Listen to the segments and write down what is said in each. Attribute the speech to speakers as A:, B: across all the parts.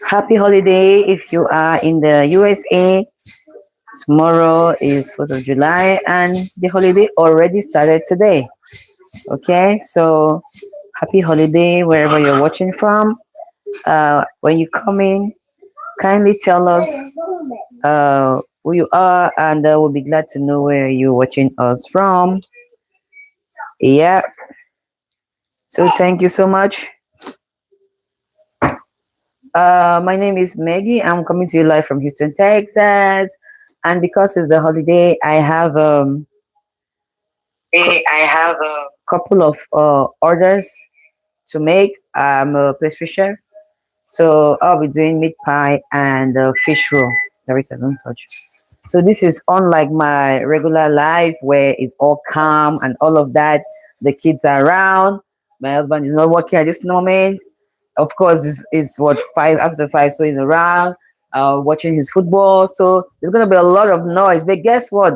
A: Happy holiday if you are in the USA. Tomorrow is 4th of July and the holiday already started today. Okay, so happy holiday wherever you're watching from. When you come in, kindly tell us who you are, and we'll be glad to know where you're watching us from. Yeah, so thank you so much. My name is Maggie. I'm coming to you live from Houston, Texas. And because it's a holiday, I have a couple of orders to make. I'm a pastry chef, so I'll be doing meat pie and fish roll. There is a don't touch. So this is unlike my regular life where it's all calm and all of that. The kids are around. My husband is not working at this moment. Of course, it's what 5 after 5, so he's around, watching his football. So there's gonna be a lot of noise. But guess what?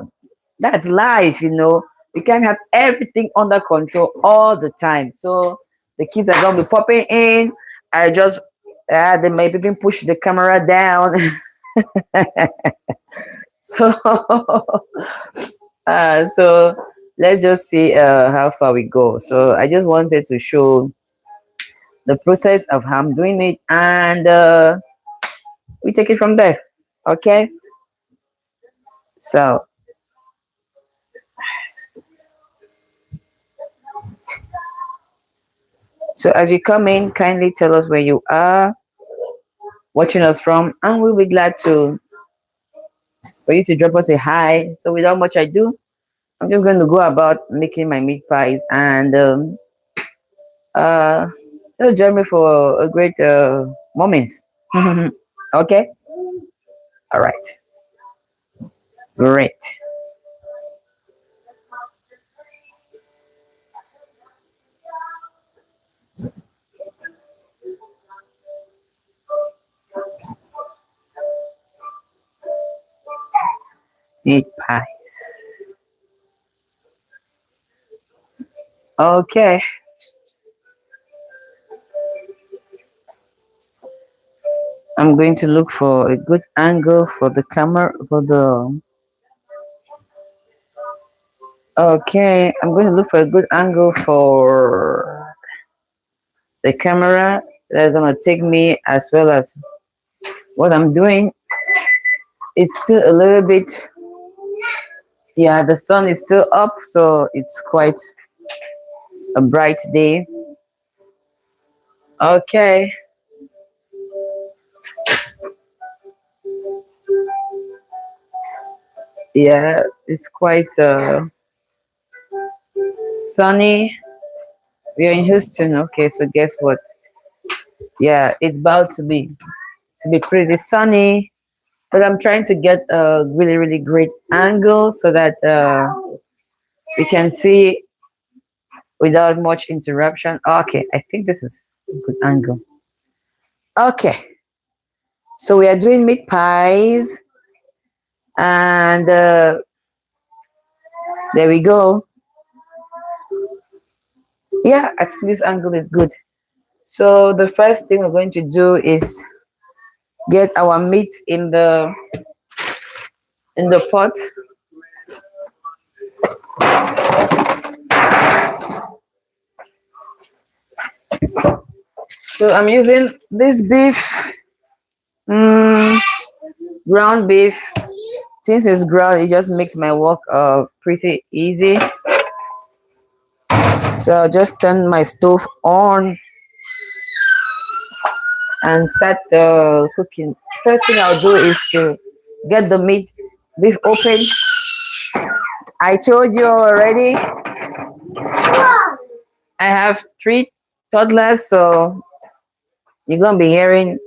A: That's life. You can't have everything under control all the time. So the kids are gonna be popping in. I just they may even push the camera down. So so let's just see how far we go. So I just wanted to show the process of how I'm doing it, and we take it from there. Okay. So so as you come in, kindly tell us where you are watching us from, and we'll be glad to for you to drop us a hi. So without much ado, I'm just going to go about making my meat pies, and uh just join me for a great moment. Okay. All right. Great. Meat pies. Okay. I'm going to look for a good angle for the camera for the okay, I'm going to look for a good angle for the camera that's gonna take me as well as what I'm doing. It's still a little bit, yeah, the sun is still up, so it's quite a bright day. Okay. Yeah, it's quite sunny. We are in Houston. Okay, so guess what? Yeah, it's about to be pretty sunny, but I'm trying to get a really really great angle so that we can see without much interruption. Okay, I think this is a good angle. Okay, so we are doing meat pies, and there we go. Yeah, I think this angle is good. So the first thing we're going to do is get our meat in the pot. So I'm using this beef, mm, ground beef. Since it's ground, it just makes my work pretty easy. So I'll just turn my stove on and start cooking. First thing I'll do is to get the beef open. I told you already, I have 3 toddlers, so you're gonna be hearing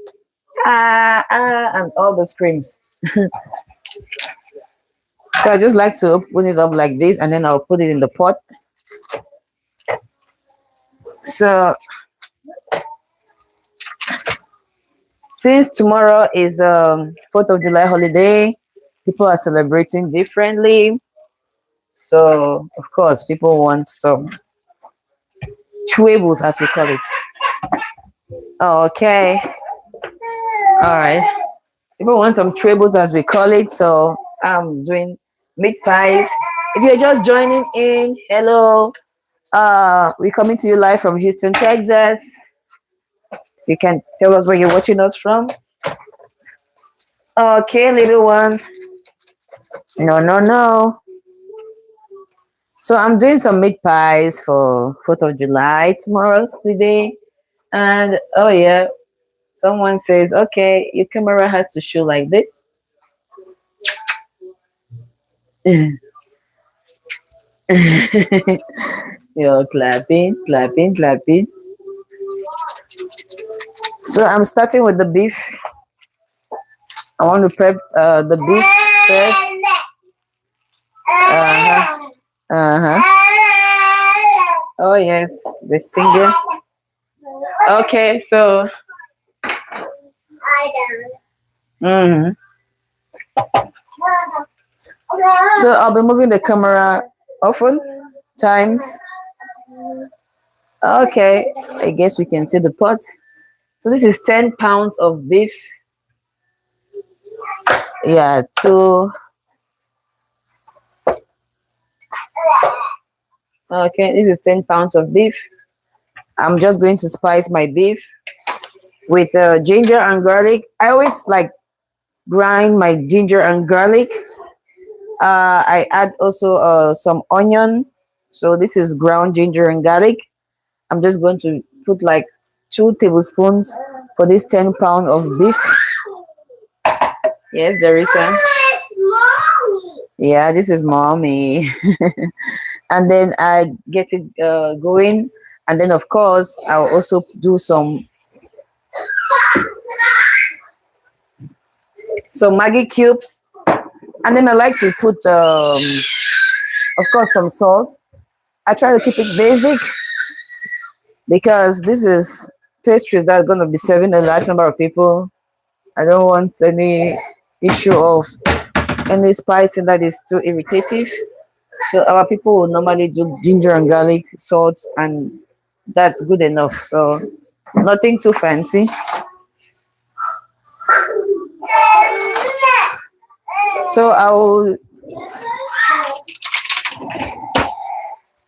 A: and all the screams. So I just like to open it up like this, and then I'll put it in the pot. So since tomorrow is 4th of July holiday, people are celebrating differently. So of course, people want some chewable, as we call it. Okay. All right. People want some trebles as we call it. So I'm doing meat pies. If you're just joining in, hello. We're coming to you live from Houston, Texas. You can tell us where you're watching us from. Okay, little one. No, no, no. So I'm doing some meat pies for 4th of July tomorrow's the day. And oh yeah, someone says, okay, your camera has to show like this. You're clapping, clapping, clapping. So I'm starting with the beef. I want to prep the beef first. Uh-huh. Uh-huh. Oh yes, the singer. Okay, so mhm. So I'll be moving the camera often times. Okay, I guess we can see the pot. So this is 10 pounds of beef. Yeah, two. Okay, this is 10 pounds of beef. I'm just going to spice my beef with ginger and garlic. I always like grind my ginger and garlic. I add also some onion. So this is ground ginger and garlic. I'm just going to put like 2 tablespoons for this 10 pound of beef. Yes, there is some. Yeah, this is mommy. And then I get it going. And then of course I'll also do some Maggi cubes. And then I like to put of course some salt. I try to keep it basic because this is pastry that's going to be serving a large number of people. I don't want any issue of any spicing that is too irritative. So our people will normally do ginger and garlic, salt, and that's good enough. So nothing too fancy. So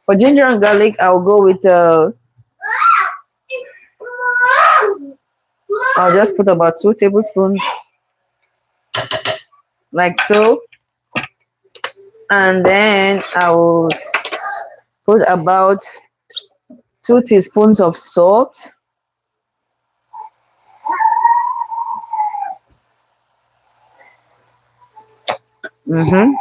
A: for ginger and garlic, I'll go with I'll just put about 2 tablespoons, like so, and then I will put about 2 teaspoons of salt. Mm-hmm.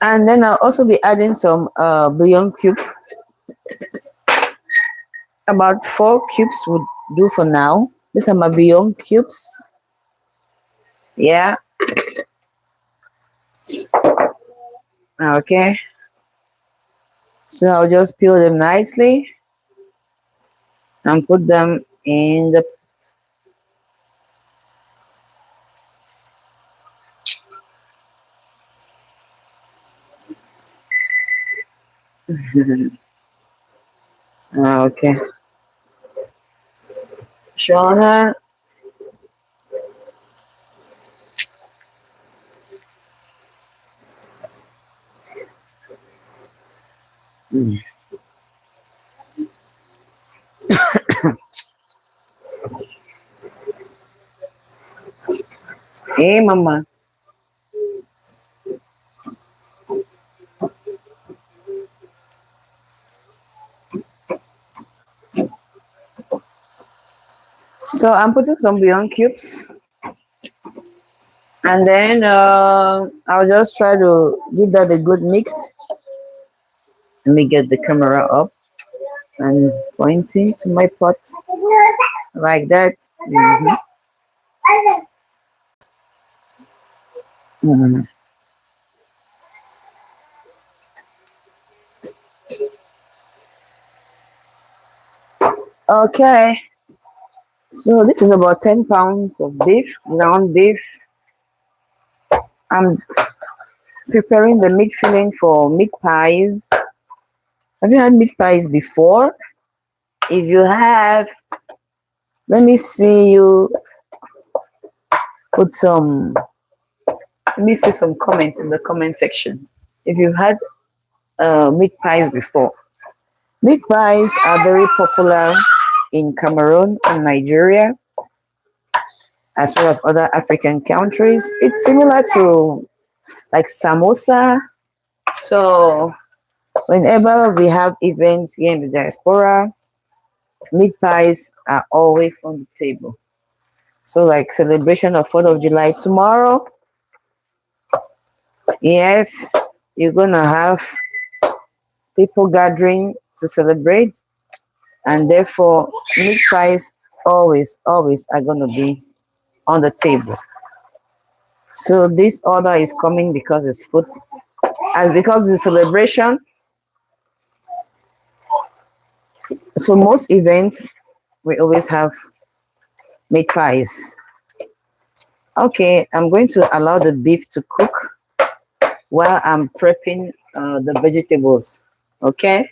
A: And then I'll also be adding some bouillon cube. About 4 cubes would do for now. These are my bouillon cubes. Yeah. Okay. So I'll just peel them nicely and put them in the. Okay. Shauna. Mm. Hey, mama. So I'm putting some bouillon cubes, and then I'll just try to give that a good mix. Let me get the camera up and pointing to my pot like that. Mhm. Mhm. Okay, so this is about 10 pounds of beef, ground beef. I'm preparing the meat filling for meat pies. Have you had meat pies before? If you have, let me see you put some, let me see some comments in the comment section. If you've had meat pies before. Meat pies are very popular in Cameroon and Nigeria, as well as other African countries. It's similar to like samosa. So whenever we have events here in the diaspora, meat pies are always on the table. So like celebration of 4th of July tomorrow, yes, you're gonna have people gathering to celebrate, and therefore meat pies always are gonna be on the table. So this order is coming because it's food, as because it's a celebration. So most events we always have meat pies. Okay, I'm going to allow the beef to cook while I'm prepping the vegetables. Okay,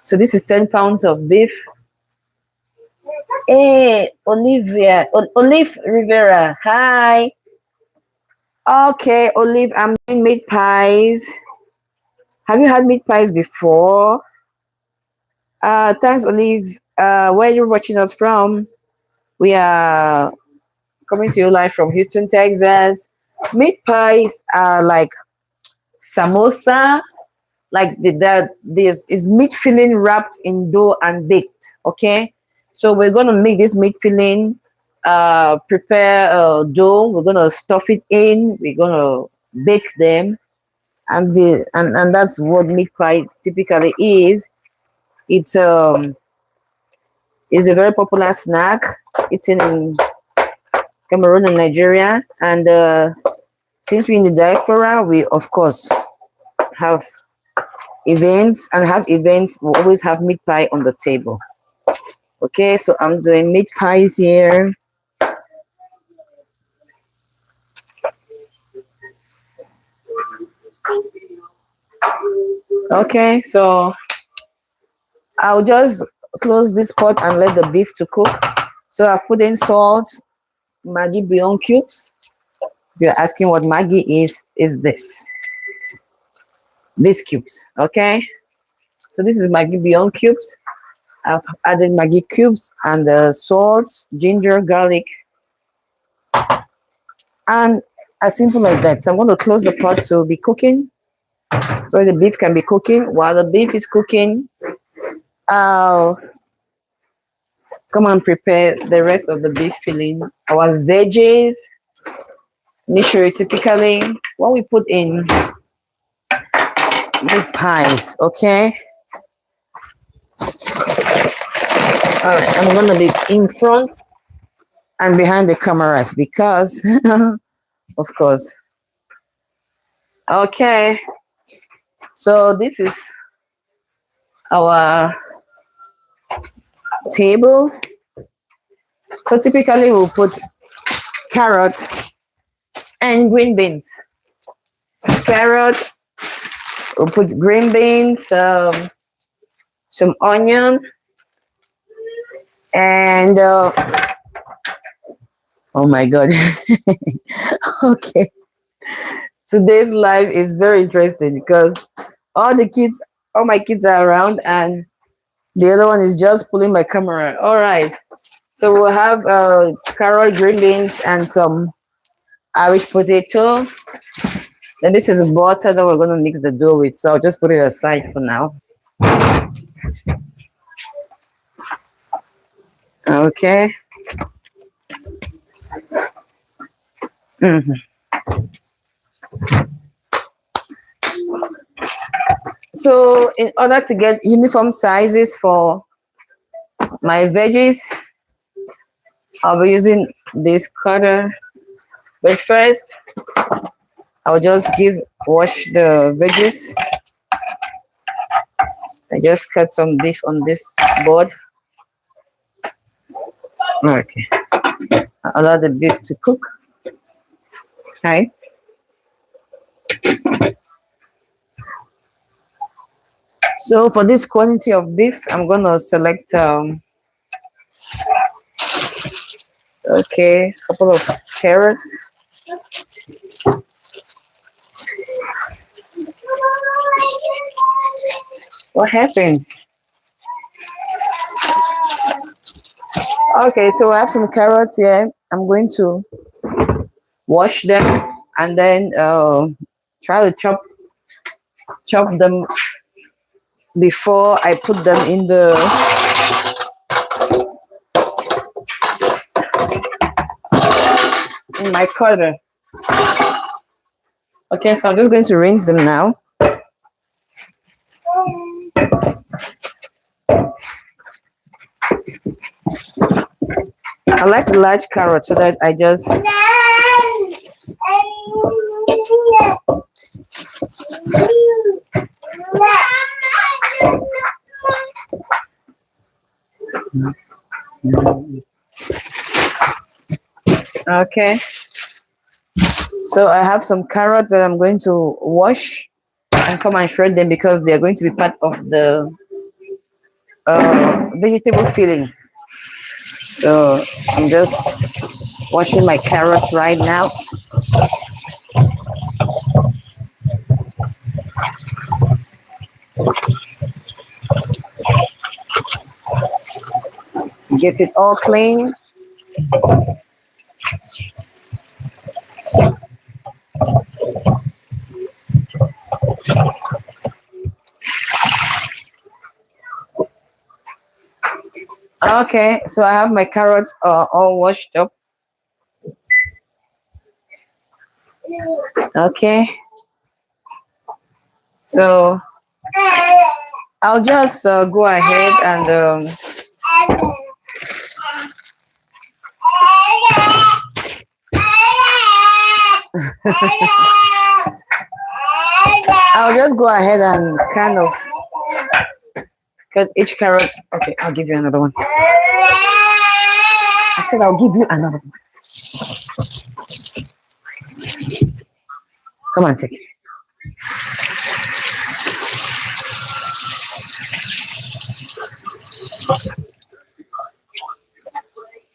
A: so this is 10 pounds of beef. Hey, Olivia, Olive Rivera, hi. Okay, Olive, I'm doing meat pies. Have you had meat pies before? Thanks, Olive. Where you're watching us from? We are coming to you live from Houston, Texas. Meat pies are like samosa, like this is meat filling wrapped in dough and baked. Okay, so we're gonna make this meat filling. Prepare dough. We're gonna stuff it in. We're gonna bake them, and that's what meat pie typically is. It's is a very popular snack eaten in Cameroon and Nigeria. And since we're in the diaspora, we of course have events, and have events. We always have meat pie on the table. Okay, so I'm doing meat pies here. Okay, so I'll just close this pot and let the beef to cook. So I've put in salt, Maggi bouillon cubes. If you're asking what Maggi is this. These cubes, okay? So this is Maggi bouillon cubes. I've added Maggi cubes and salt, ginger, garlic, and as simple as that. So I'm going to close the pot to be cooking, so the beef can be cooking. While the beef is cooking, I'll come and prepare the rest of the beef filling. Our veggies. Initially, typically, what we put in meat pies, okay? All right, I'm gonna be in front and behind the cameras because, of course. Okay, so this is our table. So typically, we'll put carrot and green beans. Carrot, we'll put green beans, some onion, and oh my god. Okay, today's live is very interesting because all my kids are around, and the other one is just pulling my camera. All right, so we'll have carrot, green beans, and some Irish potato. Then this is butter that we're going to mix the dough with, so I'll just put it aside for now. Okay. So in order to get uniform sizes for my veggies, I'll be using this cutter. But first, I'll just wash the veggies. I just cut some beef on this board. Okay. Allow the beef to cook. Hi. So for this quantity of beef, I'm gonna select okay, a couple of carrots. What happened? Okay, so I have some carrots here. I'm going to wash them and then try to chop them before I put them in my cutter. Okay, so I'm just going to rinse them now. I like the large carrot so that I just okay. So I have some carrots that I'm going to wash and come and shred them because they are going to be part of the vegetable filling. So I'm just washing my carrots right now. Get it all clean. Okay, so I have my carrots all washed up. Okay, so I'll just go ahead and I'll just go ahead and kind of cut each carrot. Okay, I'll give you another one. I said I'll give you another one. Come on, take it.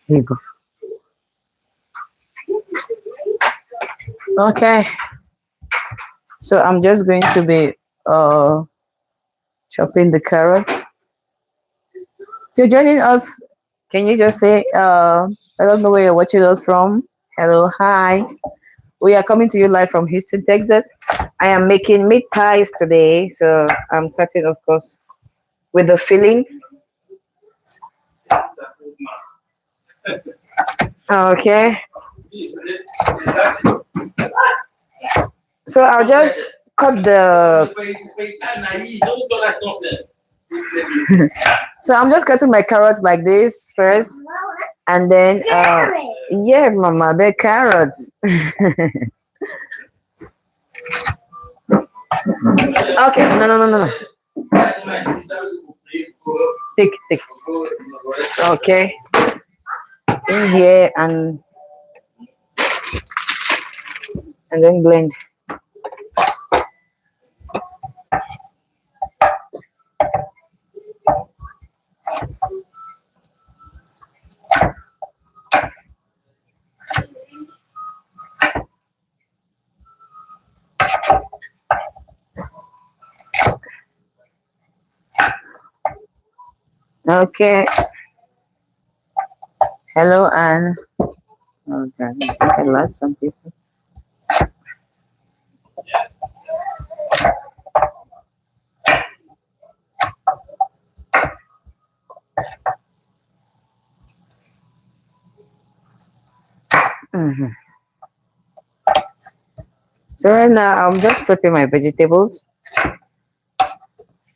A: Here you go. Okay, so I'm just going to be chopping the carrots. If you're joining us, can you just say I don't know where you're watching us from? Hello, hi. We are coming to you live from Houston, Texas. I am making meat pies today, so I'm cutting, of course, with the filling. Okay. So I'll just cut the. So I'm just cutting my carrots like this first, and then yeah, mama, they're carrots. Okay, no. Thick. Okay, in here and then blend. Okay. Hello, Anne. Okay, I think I lost some people. Mhm. So right now I'm just prepping my vegetables: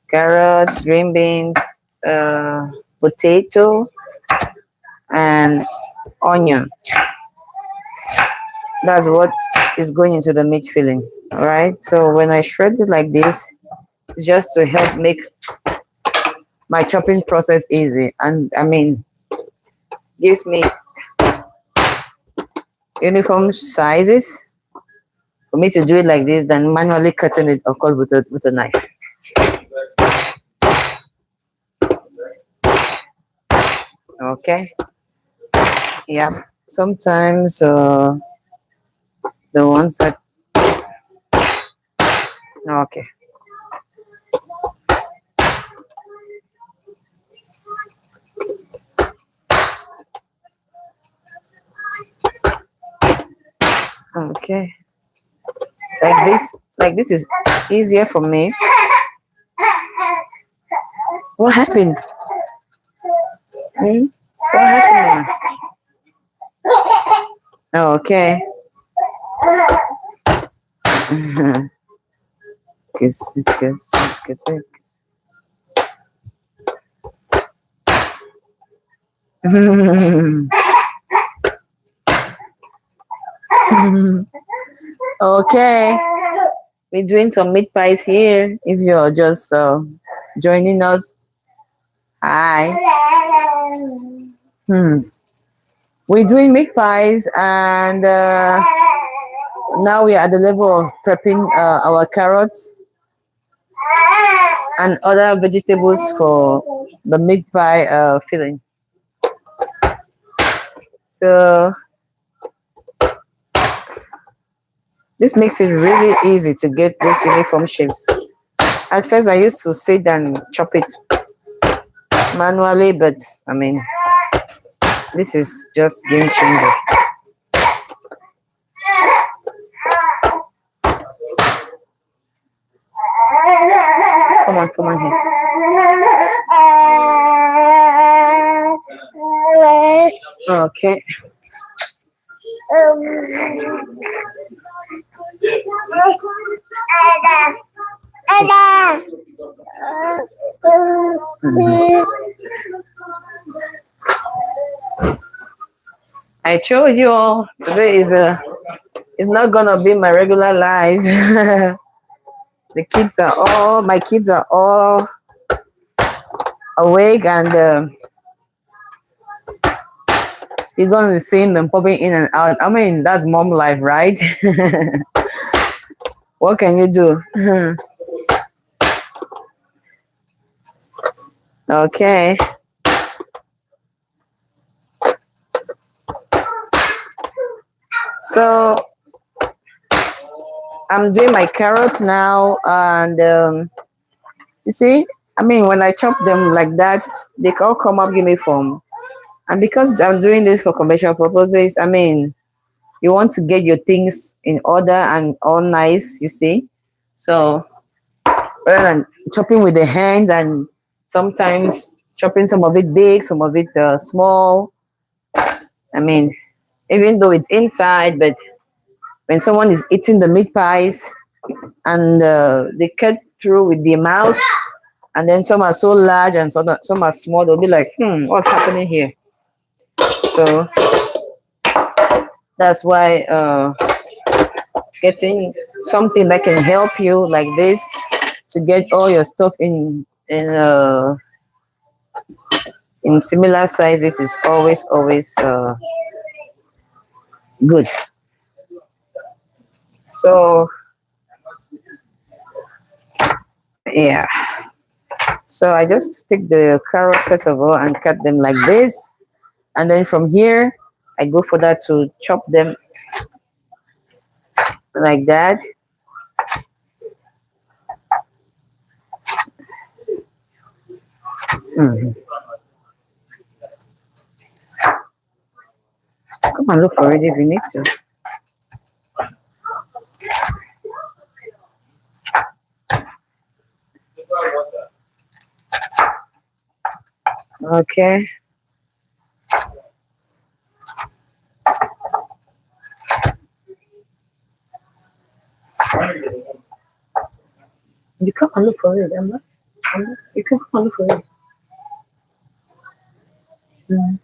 A: carrots, green beans, potato, and onion. That's what is going into the meat filling. All right. So when I shred it like this, it's just to help make my chopping process easy, and I mean gives me uniform sizes. for me to do it like this than manually cutting it, of course, with a knife. Okay. Yeah. Sometimes the ones that okay. Okay. Like this is easier for me. What happened? Hmm? What happened, Mama? Okay. Kiss, kiss, kiss, kiss. Okay. We're doing some meat pies here. If you're just joining us, hi. Hmm. We're doing meat pies, and now we are at the level of prepping our carrots and other vegetables for the meat pie filling. So this makes it really easy to get those uniform shapes. At first, I used to sit and chop it manually, but I mean, this is just game changer. Come on here. Okay. Mhm. I told you all today is a it's not gonna be my regular life. The kids are all my kids are all awake, and you're gonna see them popping in and out. I mean, that's mom life, right? What can you do? Okay. So I'm doing my carrots now, and you see, I mean, when I chop them like that, they all come up uniform. And because I'm doing this for commercial purposes, I mean, you want to get your things in order and all nice, you see. So rather than chopping with the hands and sometimes chopping some of it big, some of it small. I mean, even though it's inside, but when someone is eating the meat pies and they cut through with the mouth, and then some are so large and some are small, they'll be like, what's happening here? So that's why getting something that can help you like this to get all your stuff in similar sizes is always good. So yeah, so I just take the carrots first of all and cut them like this, and then from here I go for that to chop them like that. Mhm. Come and look for it if you need to. Okay. You come and look for it, Emma. You can come and look for it. Mm.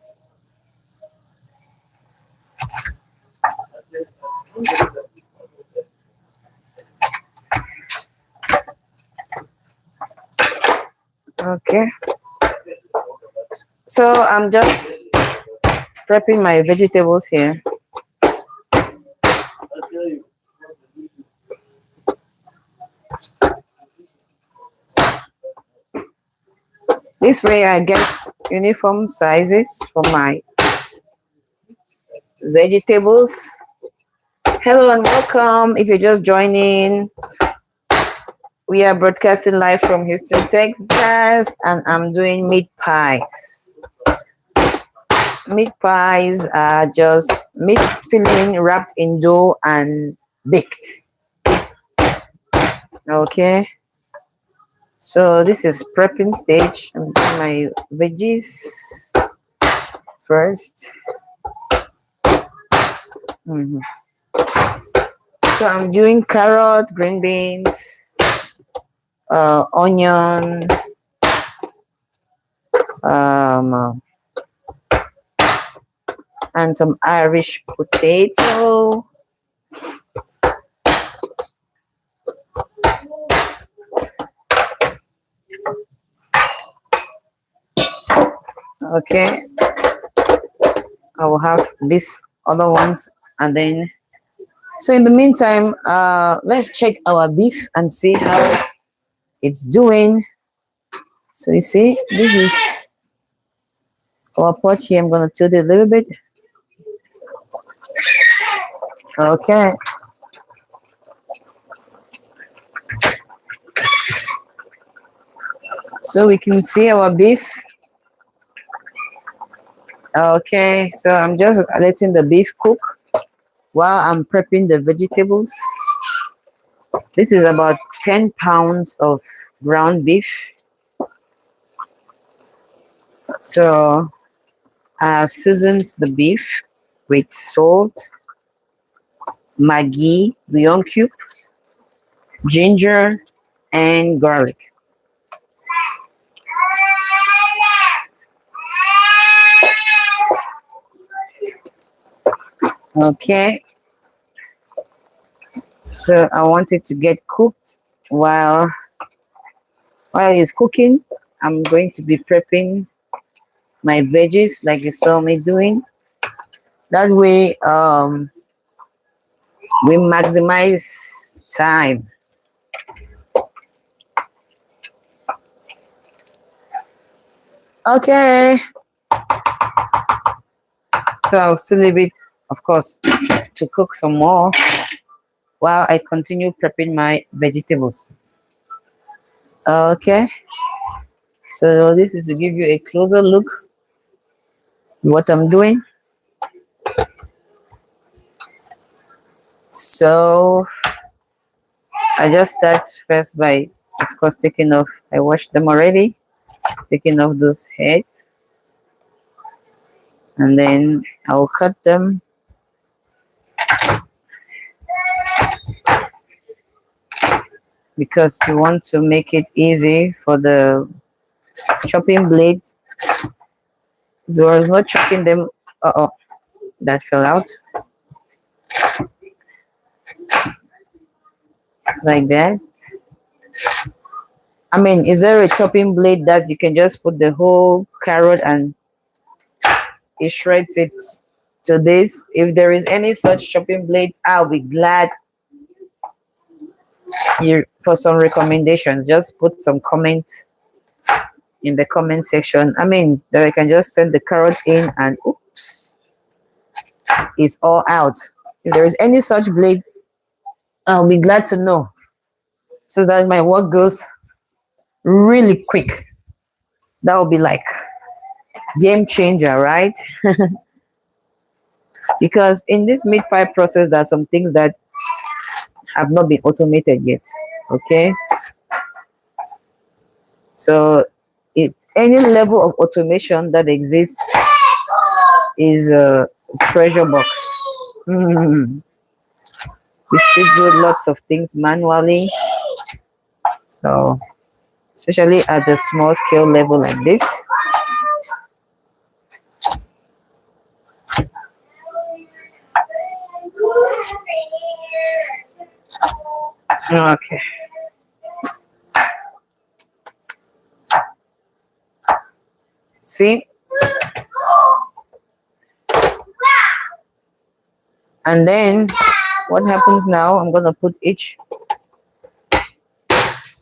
A: Okay. So I'm just prepping my vegetables here. This way I get uniform sizes for my vegetables. Hello and welcome. If you're just joining, we are broadcasting live from Houston, Texas, and I'm doing meat pies. Meat pies are just meat filling wrapped in dough and baked. Okay, so this is prepping stage. I'm doing my veggies first. Mhm. So I'm doing carrot, green beans, onion, um, and some Irish potato. Okay, I will have these other ones, and then so in the meantime, let's check our beef and see how it's doing. So you see, this is our pot here. I'm gonna tilt it a little bit. Okay. So we can see our beef. Okay, so I'm just letting the beef cook while I'm prepping the vegetables. This is about 10 pounds of ground beef. So I have seasoned the beef with salt, Maggi, bouillon cubes, ginger, and garlic. Okay, so I want it to get cooked. While it's cooking, I'm going to be prepping my veggies like you saw me doing. That way, we maximize time. Okay, so I'll still leave it, of course, to cook some more while I continue prepping my vegetables. Okay, so this is to give you a closer look at what I'm doing. So I just start first by, of course, taking off. I washed them already, taking off those heads, and then I'll cut them. Because you want to make it easy for the chopping blades. There was no chopping them. Uh-oh, that fell out. Like that. I mean, is there a chopping blade that you can just put the whole carrot and it shreds it to this? If there is any such chopping blade, I'll be glad here for some recommendations. Just put some comments in the comment section. I mean, that I can just send the carrot in and oops, it's all out. If there is any such blade, I'll be glad to know so that my work goes really quick. That will be like game changer, right? Because in this meat pie process, there are some things that have not been automated yet. Okay, so any level of automation that exists is a treasure box. We still do lots of things manually, so especially at the small scale level like this. Okay. See? And then what happens now, I'm going to put each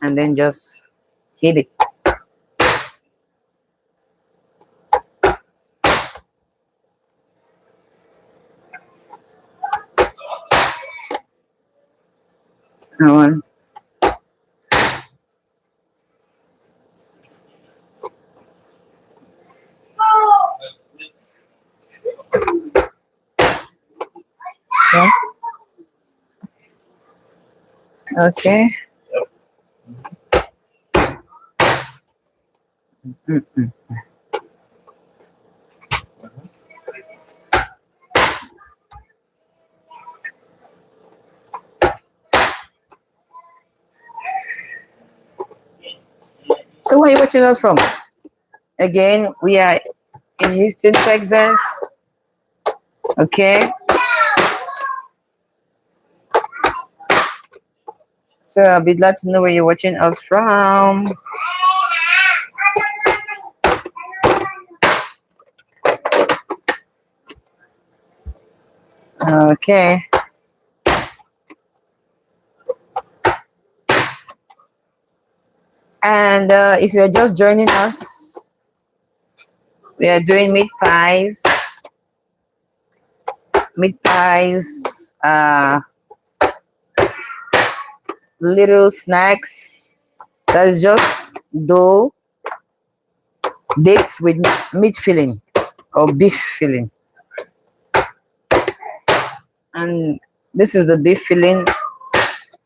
A: and then just heat it. I want. Yeah. Okay. Mm-mm. So where are you watching us from? Again, we are in Houston, Texas. Okay. So I'll be glad to know where you're watching us from. Okay. And if you're just joining us, we are doing meat pies, little snacks. That's just dough baked with meat filling or beef filling. And this is the beef filling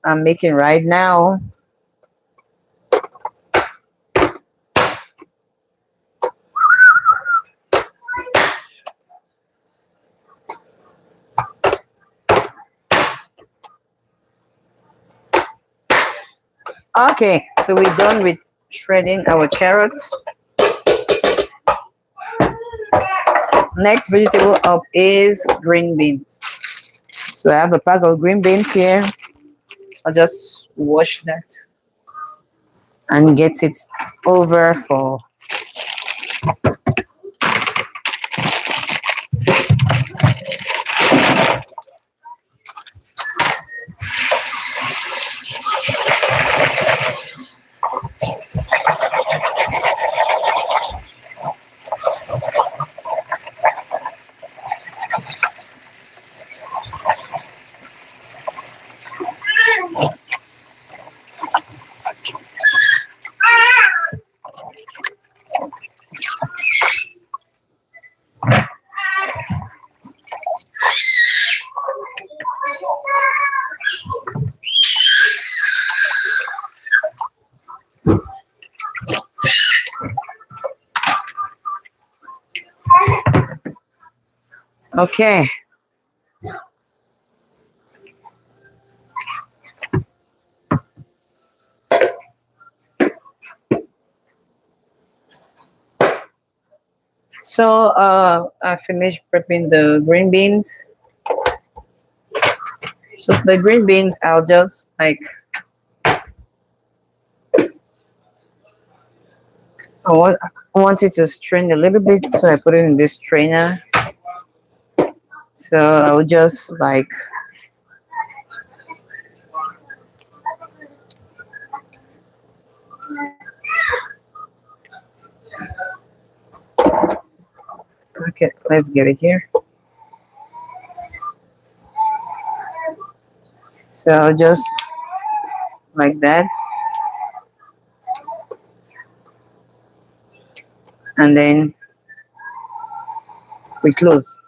A: I'm making right now. Okay, so we're done with shredding our carrots. Next vegetable up is green beans. So I have a pack of green beans here. I'll just wash that and get it over for. Okay. So I finished prepping the green beans. So the green beans, I'll just like I want it to strain a little bit, so I put it in this strainer. So I will just like okay, let's get it here. So I'll just like that, and then we close.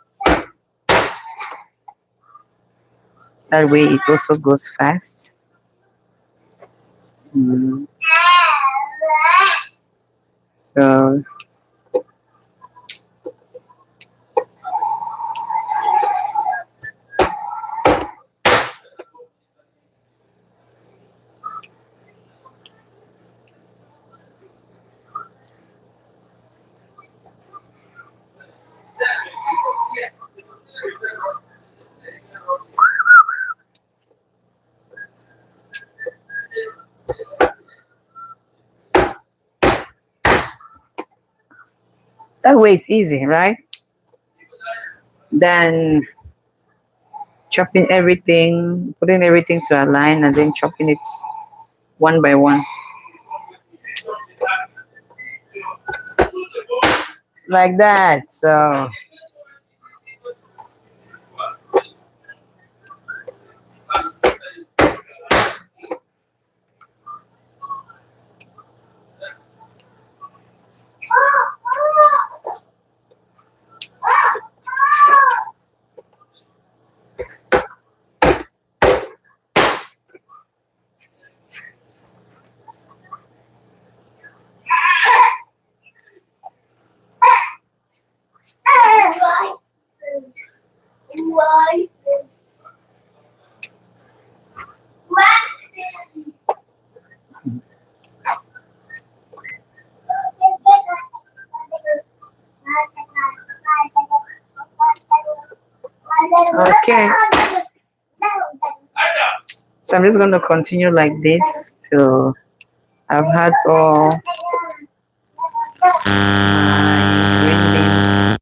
A: That way it also goes fast. Mm. So that way it's easy, right? Then chopping everything, putting everything to align, and then chopping it one by one. like that. So okay. So I'm just going to continue like this till I've had all my green beans.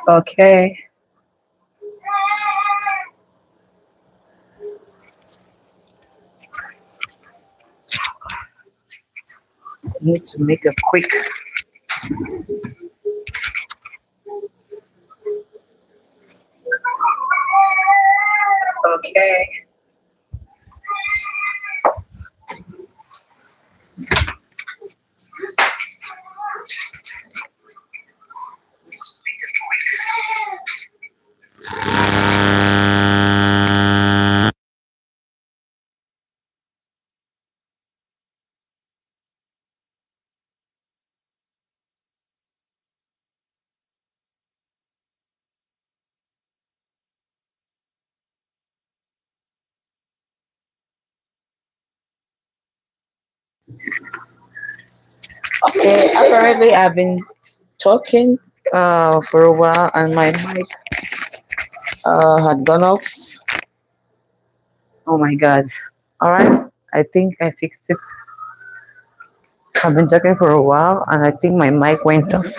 A: Okay, need to make a quick. Okay. Okay. Apparently, I've been talking for a while, and my mic had gone off. Oh my god. All right. I think I fixed it. I've been talking for a while, and I think my mic went off.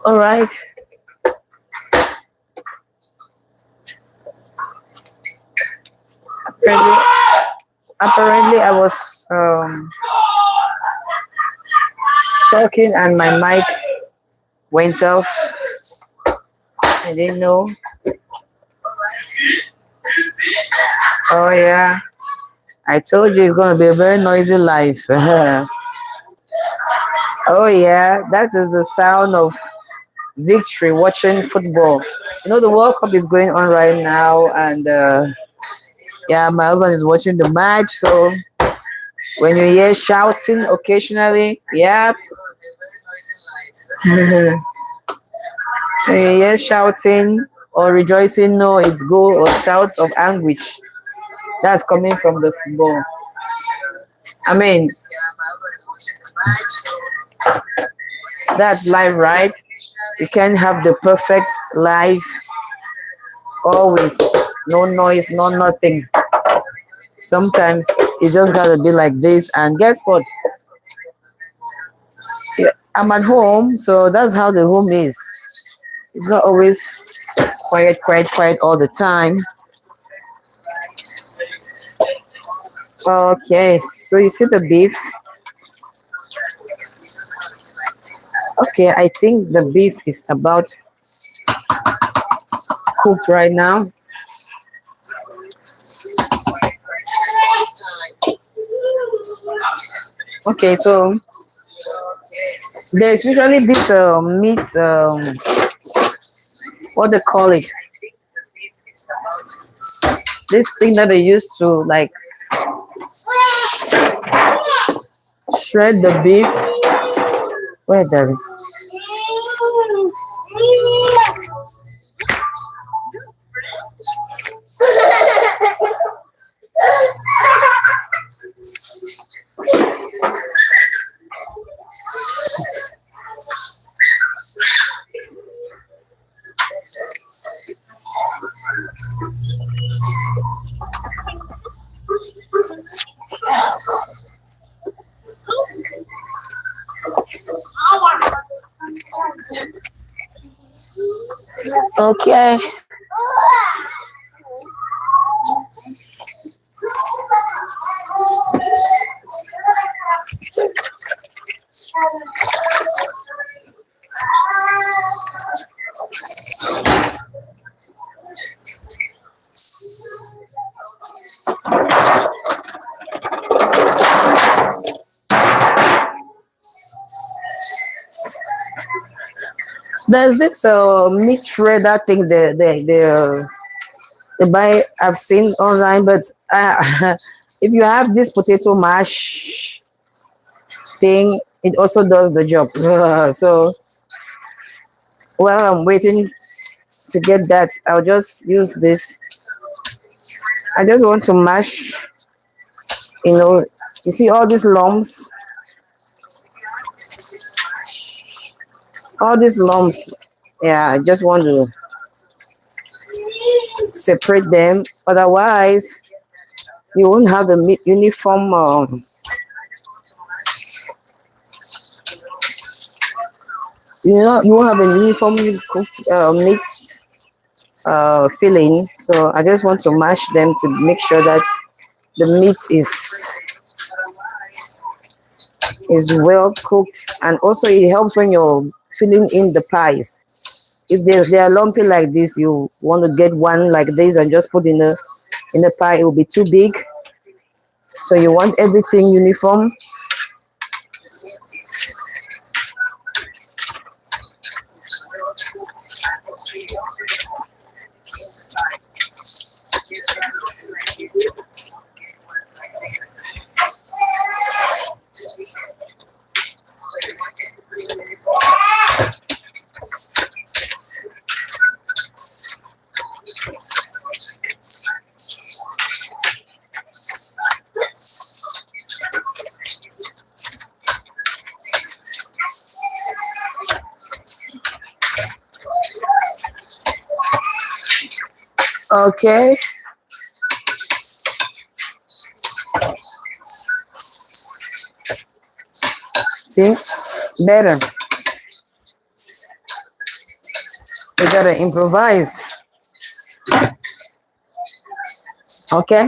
A: All right. Apparently, apparently I was talking, and my mic went off. I didn't know. Oh yeah. I told you it's gonna be a very noisy life. Oh yeah, that is the sound of victory watching football. You know the World Cup is going on right now, and yeah, my husband is watching the match. So when you hear shouting occasionally, yep. When you hear shouting or rejoicing, no, it's goal or shouts of anguish. That's coming from the football. I mean, that's live, right? You can't have the perfect life always. No noise, no nothing. Sometimes it's just gotta be like this. And guess what? Yeah, I'm at home, so that's how the home is. It's not always quiet, quiet, quiet all the time. Okay, so you see the beef. Okay, I think the beef is about cooked right now. Okay, so there's usually this meat, what they call it, this thing that they use to like shred the beef. Where there is. Okay. There's this meat shredder thing. The to buy. I've seen online, but if you have this potato mash thing, it also does the job. So while I'm waiting to get that, I'll just use this. I just want to mash, you know, you see all these lumps, all these lumps. Yeah, I just want to separate them. Otherwise, you won't have a uniform. You won't have a uniform cooked meat filling. So I just want to mash them to make sure that the meat is well cooked, and also it helps when you're filling in the pies. If they are lumpy like this, you want to get one like this and just put in the pie. It will be too big, so you want everything uniform. Okay. See, better. We gotta improvise. Okay.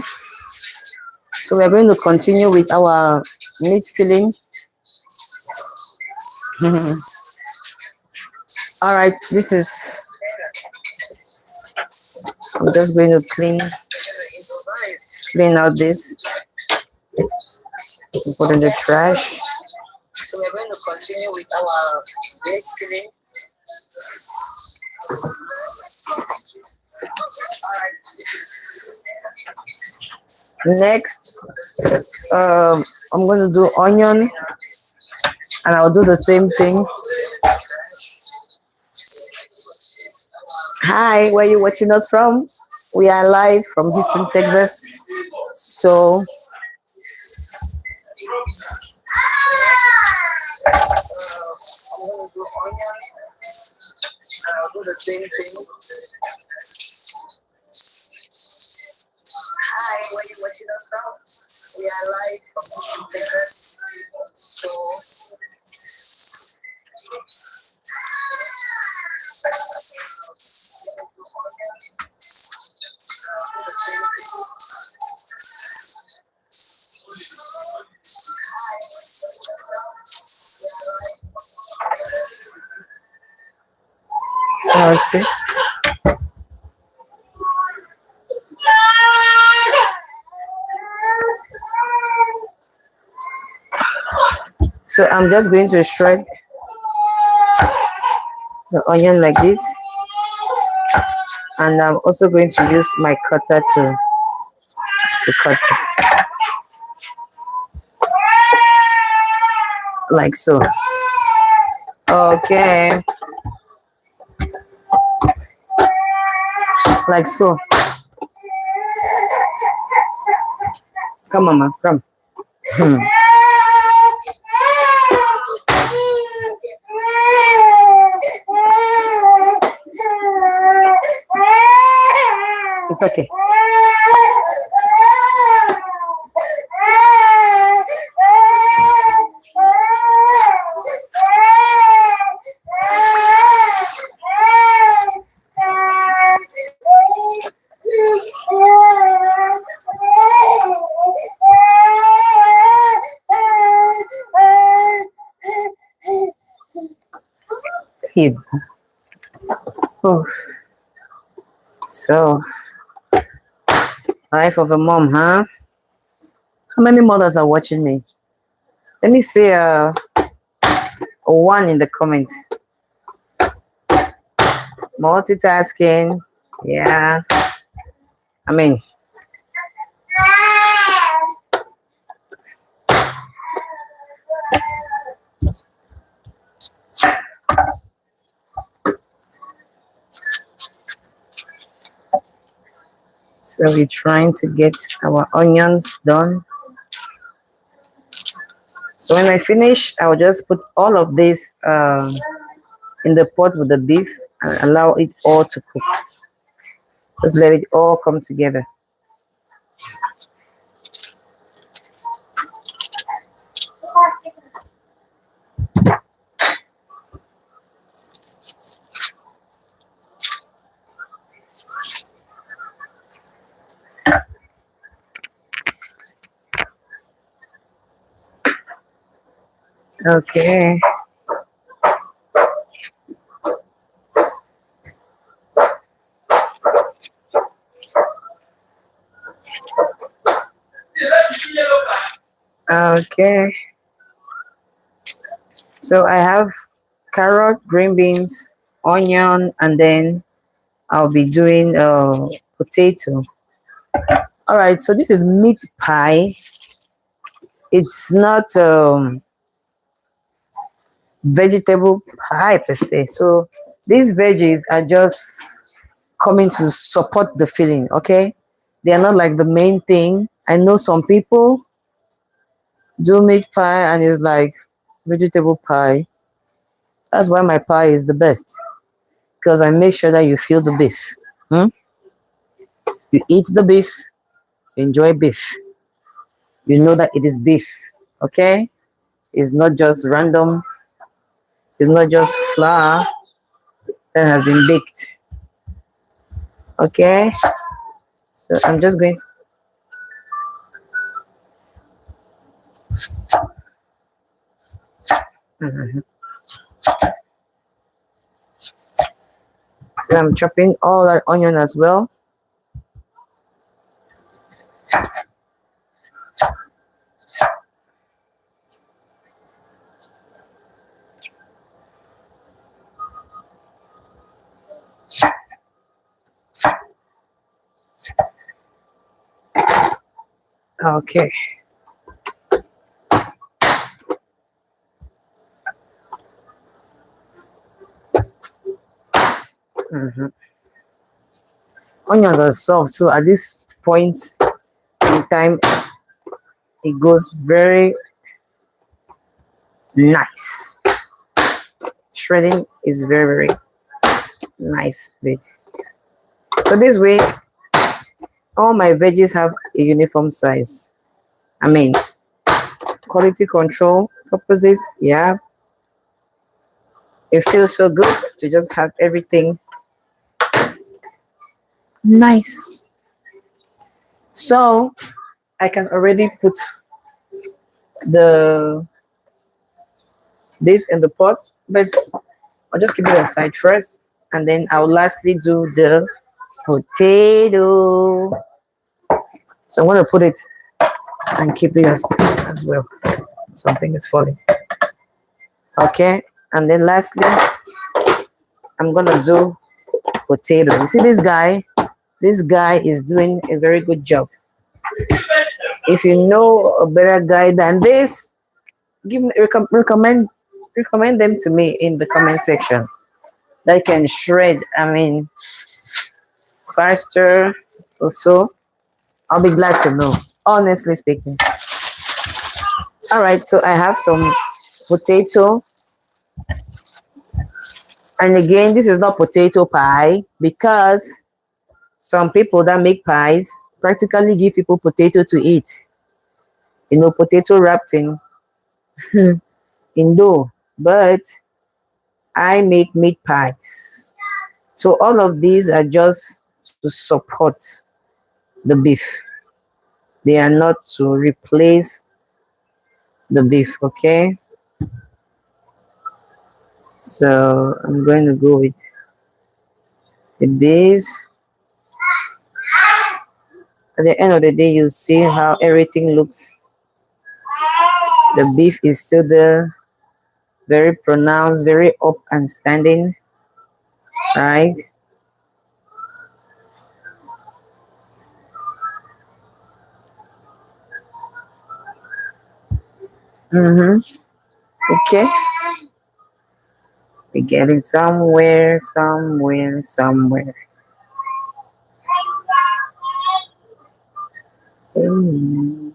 A: So we're going to continue with our meat filling. All right. I'm just going to clean out this and put in the trash. So we're going to continue with our meat filling. Next, I'm going to do onion, and I'll do the same thing. Hi, where are you watching us from? We are live from Houston, Texas. So I'll do the same thing. Hi, where are you watching us from? We are live from Houston, Texas. So okay. So I'm just going to shred the onion like this, and I'm also going to use my cutter to cut it like so. Okay, like so. Come, mama, come. It's okay. Here. Oh. So, life of a mom, huh? How many mothers are watching me? Let me see a one in the comment. Multitasking. Yeah. I mean, so we're trying to get our onions done. So when I finish, I'll just put all of this in the pot with the beef and allow it all to cook. Just let it all come together. Okay. Okay. So I have carrot, green beans, onion, and then I'll be doing potato. All right. So this is meat pie. It's not vegetable pie per se. So these veggies are just coming to support the filling. Okay. They are not like the main thing. I know some people do meat pie and it's like vegetable pie. That's why my pie is the best because I make sure that you feel the beef. Hmm? You eat the beef, enjoy beef. You know that it is beef. Okay? It's not just random, it's not just flour that has been baked. Okay? So I'm just going Mhm. So I'm chopping all that onion as well. Okay. Mhm. Onions are soft, so at this point in time, it goes very nice. Shredding is very, very nice bit. So this way, all my veggies have a uniform size. I mean, quality control purposes, yeah, it feels so good to just have everything nice. So I can already put the this in the pot, but I'll just keep it aside first, and then I'll lastly do the potato. So I'm gonna put it and keep it as well. Something is falling. Okay, and then lastly, I'm gonna do potato. You see this guy? This guy is doing a very good job. If you know a better guy than this, give me recommend them to me in the comment section. That can shred. I mean, faster also. I'll be glad to know. Honestly speaking. All right, so I have some potato, and again, this is not potato pie because some people that make pies practically give people potato to eat. You know, potato wrapped in dough, but I make meat pies. So all of these are just to support the beef. They are not to replace the beef, okay? So I'm going to go with this. At the end of the day, you see how everything looks. The beef is still there, very pronounced, very up and standing, right? Mm-hmm. Okay. We're getting somewhere, somewhere, somewhere. Mm.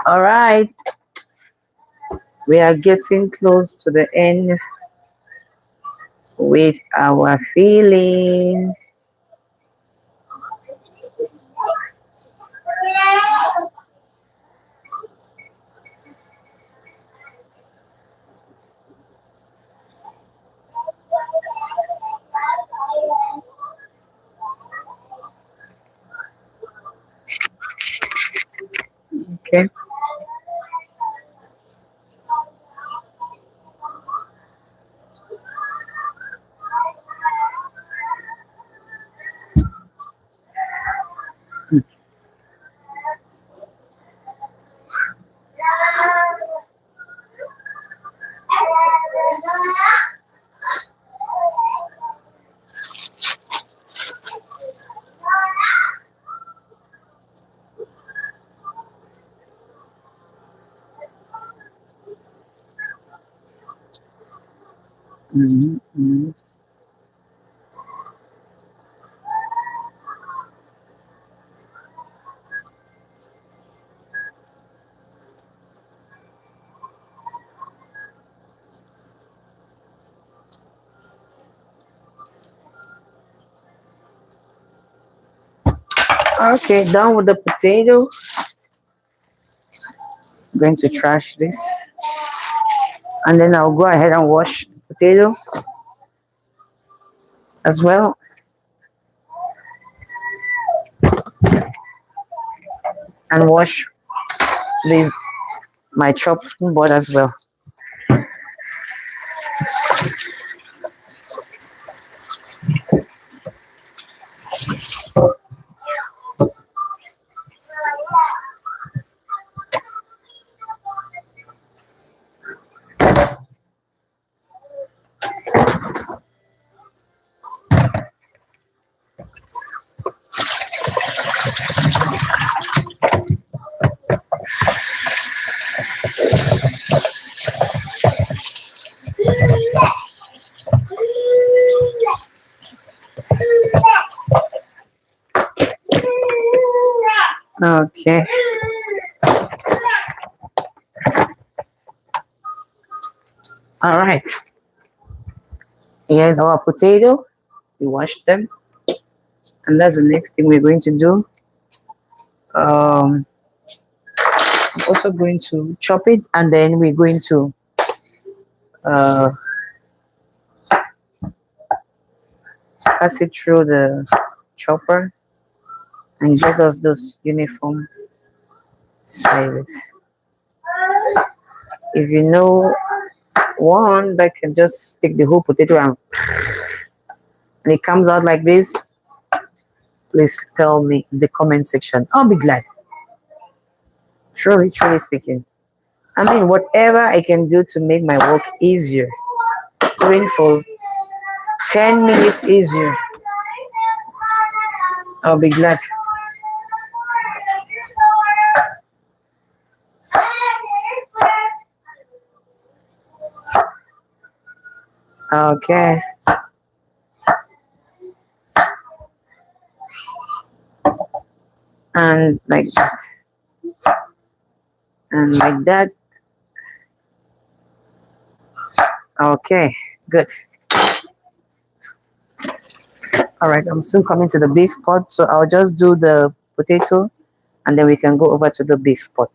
A: All right. We are getting close to the end with our filling. Okay. Mhm, mhm. Okay, done with the potato. I'm going to trash this. And then I'll go ahead and wash the potato as well. And wash this my chopping board as well. Okay. All right. Here's our potato. We wash them. And that's the next thing we're going to do. I'm also going to chop it and then we're going to uh, pass it through the chopper and get us those uniform sizes. If you know one that can just take the whole potato and it comes out like this, please tell me in the comment section. I'll be glad. Truly, truly speaking. I mean, whatever I can do to make my work easier, even for 10 minutes easier, I'll be glad. Okay. And like that. And like that. Okay. Good. All right. I'm soon coming to the beef pot. So I'll just do the potato and then we can go over to the beef pot.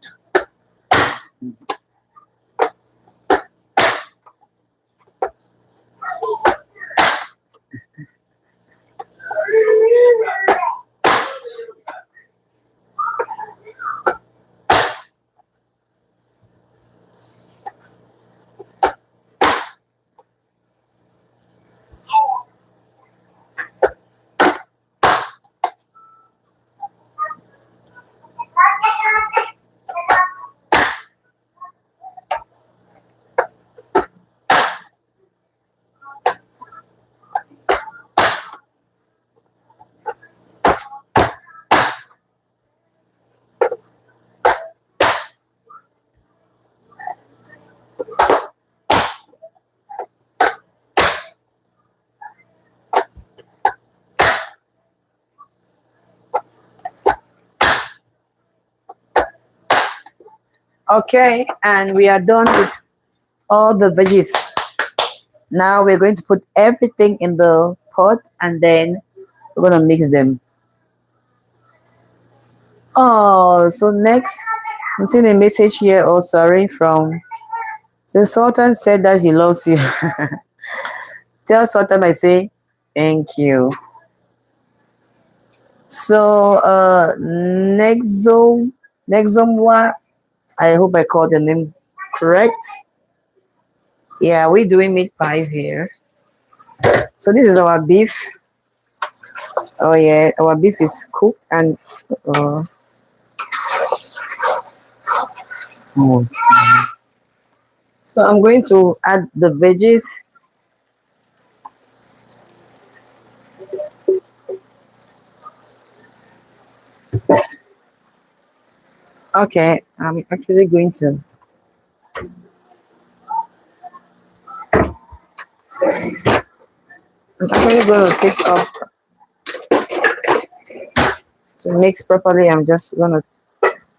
A: Okay, and we are done with all the veggies. Now we're going to put everything in the pot and then we're gonna mix them. Oh, so next, I'm seeing a message here. Oh, sorry, from the Sultan said that he loves you. Tell Sultan I say thank you. So, Nexomwa, I hope I called the name correct. Yeah, we're doing meat pies here. So this is our beef. Oh yeah, our beef is cooked and uh, oh, so I'm going to add the veggies. Okay, I'm actually going to. I'm actually going to take off to mix properly. I'm just going to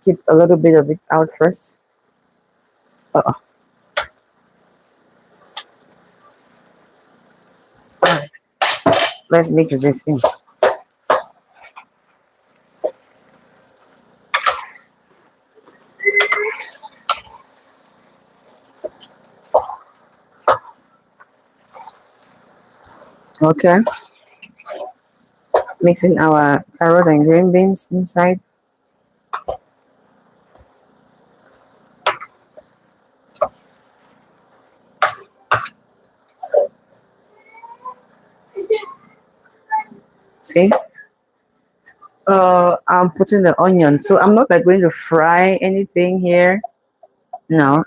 A: keep a little bit of it out first. Uh-oh. Let's mix this in. Okay, mixing our carrot and green beans inside. See, I'm putting the onion, so I'm not like going to fry anything here. No,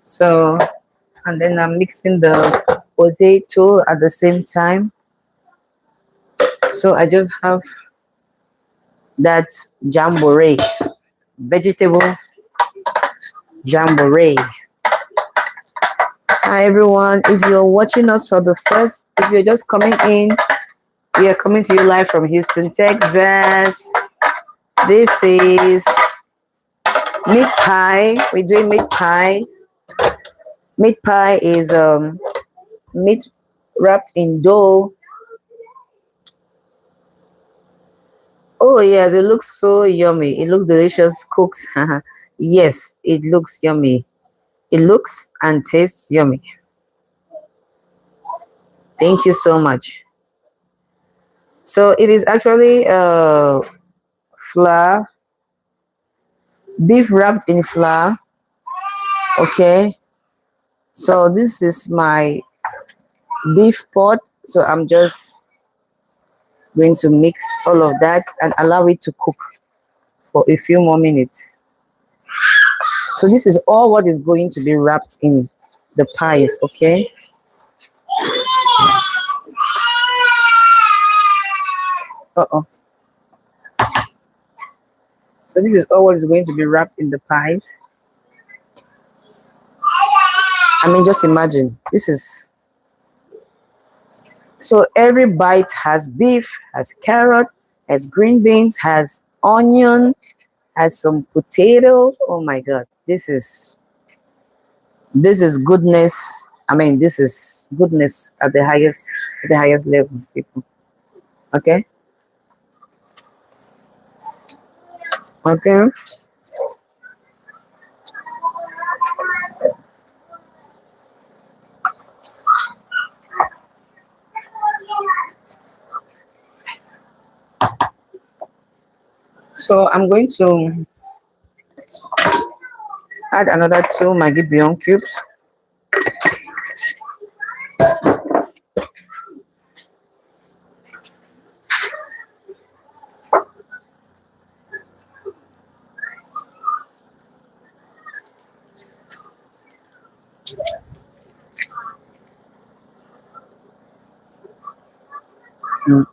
A: so and then I'm mixing the potato at the same time. So I just have that jamboree, vegetable jamboree. Hi everyone, if you're watching us for the first, if you're just coming in, we are coming to you live from Houston, Texas. This is meat pie. We're doing meat pie. Meat pie is meat wrapped in dough. Oh yes, it looks so yummy. It looks delicious cooked. Yes, it looks yummy. It looks and tastes yummy. Thank you so much. So it is actually flour, beef wrapped in flour. Okay. So this is my beef pot. So I'm just going to mix all of that and allow it to cook for a few more minutes. So this is all what is going to be wrapped in the pies, okay? Uh-oh. So this is all what is going to be wrapped in the pies. I mean, just imagine. This is... So every bite has beef, has carrot, has green beans, has onion, has some potato. Oh my God. This is goodness. I mean, this is goodness at the highest level, people. Okay? Okay. So I'm going to add another two Maggi Beyond cubes. Mm.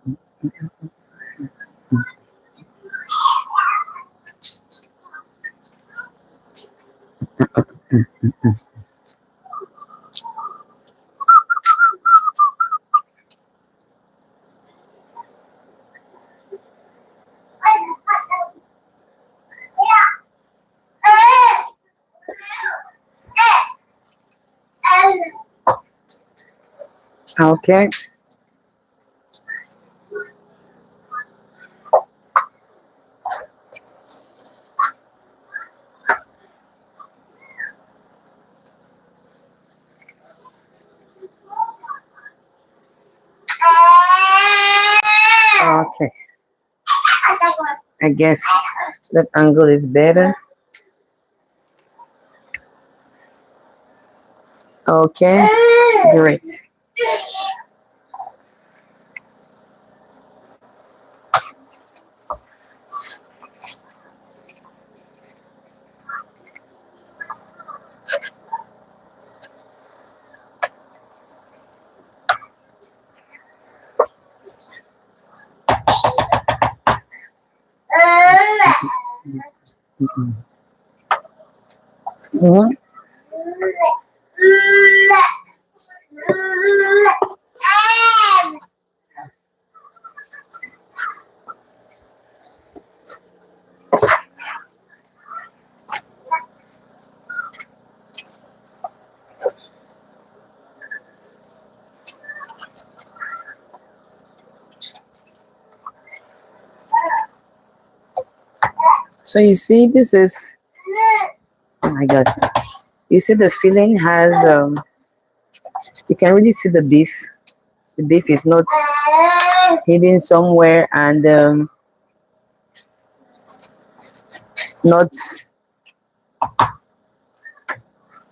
A: Okay. Okay. I guess that angle is better. Okay. Great. Mhm. So you see, this is, oh my God. You see the filling has, you can really see the beef. The beef is not hidden somewhere and not,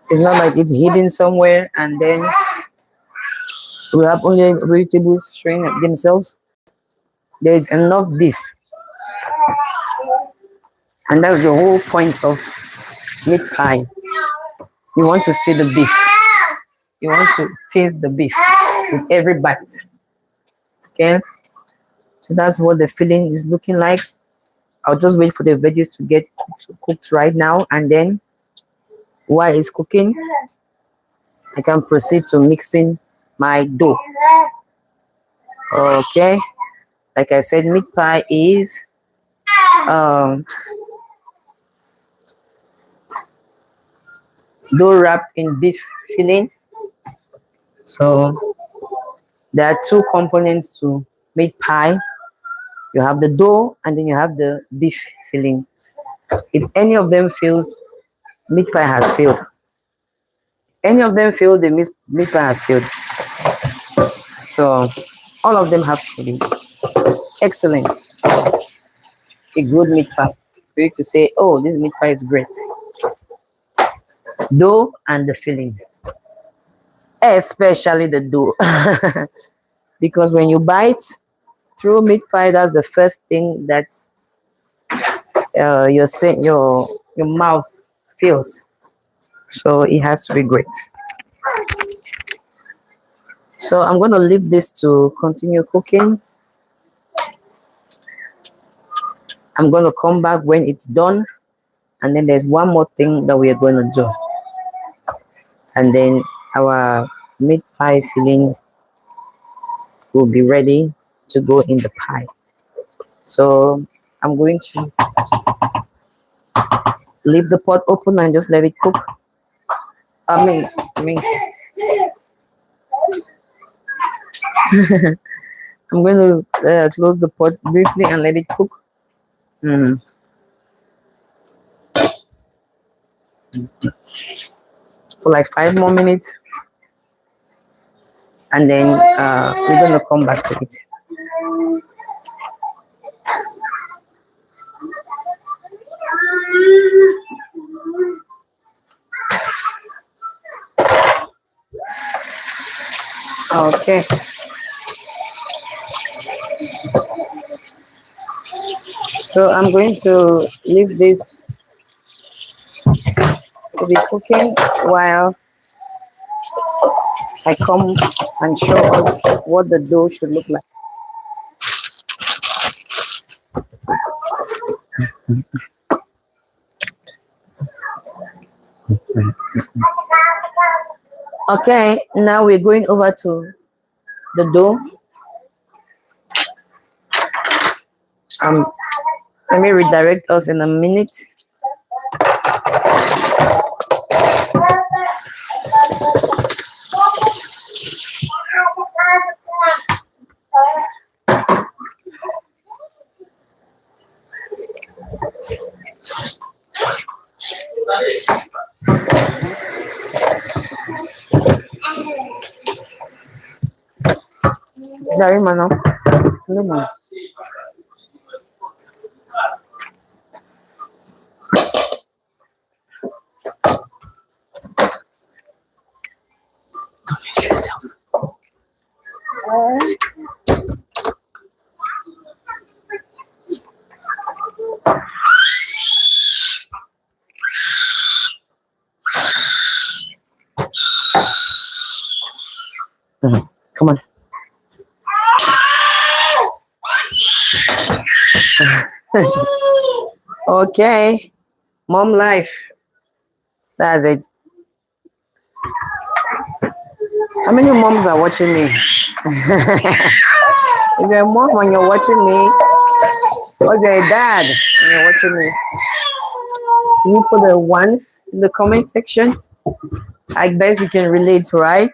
A: it's not like it's hidden somewhere and then we have only vegetables showing themselves. There is enough beef, and that's the whole point of meat pie. You want to see the beef. You want to taste the beef with every bite. Okay, so that's what the filling is looking like. I'll just wait for the veggies to get cooked right now, and then while it's cooking, I can proceed to mixing my dough. Okay, like I said, meat pie is um, dough wrapped in beef filling. So there are two components to meat pie. You have the dough and then you have the beef filling. If any of them fails, meat pie has failed. Any of them fail, the meat pie has failed. So all of them have to be excellent. A good meat pie. For you to say, oh, this meat pie is great. Dough and the filling. Especially the dough. Because when you bite through meat pie, that's the first thing that your mouth feels. So it has to be great. So I'm going to leave this to continue cooking. I'm going to come back when it's done, and then there's one more thing that we are going to do, and then our meat pie filling will be ready to go in the pie. So I'm going to leave the pot open and just let it cook. I mean I'm going to close the pot briefly and let it cook. For like 5 more minutes, and then we're going to come back to it. Okay. So I'm going to leave this to be cooking while I come and show us what the dough should look like. Okay, now we're going over to the dough. Let me redirect us in a minute. Dari mana? Ini mana? Don't hit yourself. Come on. Okay. Mom life. That's it. How many moms are watching me? If you're a mom and you're watching me, or you're a dad and you're watching me, can you put a one in the comment section? I guess you can relate, right?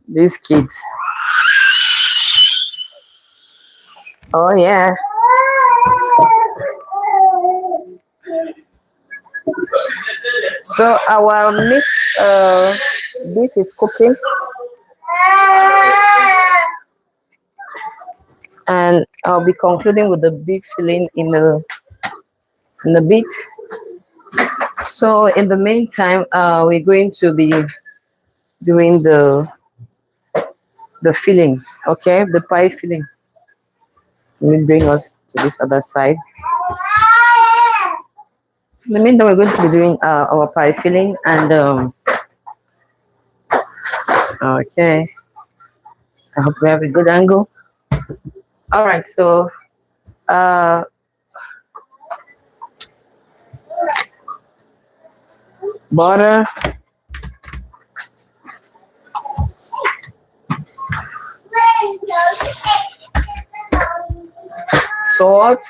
A: These kids. Oh yeah. So our meat beef is cooking, and I'll be concluding with the beef filling in a bit. So in the meantime, we're going to be doing the filling, okay, the pie filling. Let me bring us to this other side. In the meantime, we're going to be doing our pie filling, and okay, I hope we have a good angle. All right, so uh, butter, salt,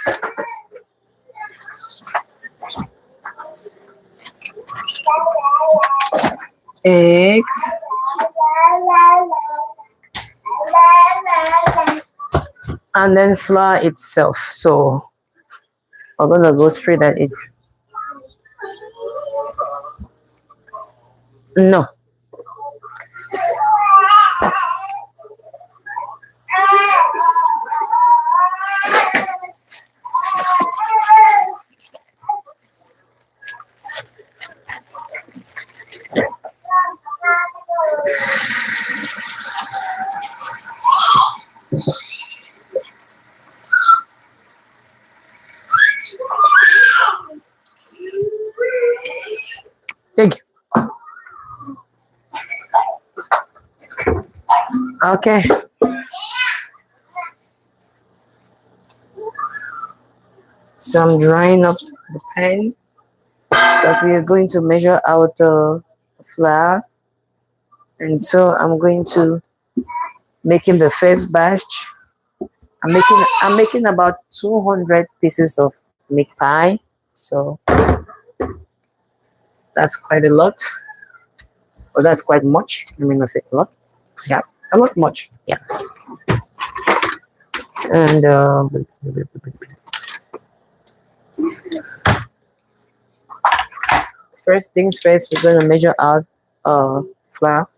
A: eggs, and then flour itself. So we're gonna go straight at it. No. Thank you. Okay. So I'm drying up the pan because we are going to measure out the flour, and so I'm going to making the first batch. I'm making about 200 pieces of meat pie, so that's quite a lot. Or that's quite much. I mean, I say a lot. Yeah, a lot much. Yeah, and first things first, we're going to measure out flour.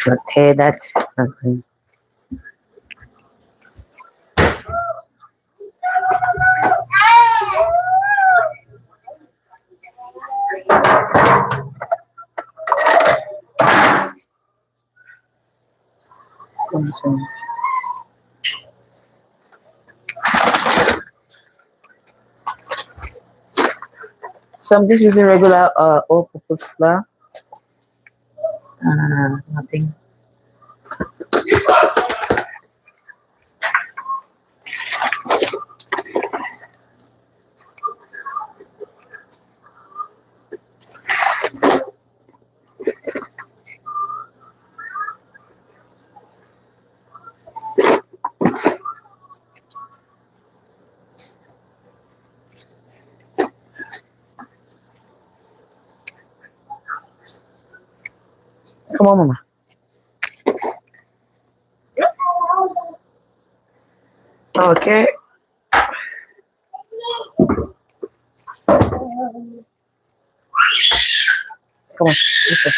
A: Okay, that. Okay. So I'm just using regular all-purpose flour. Nothing. Come on, mama. Okay. Come on. Listen.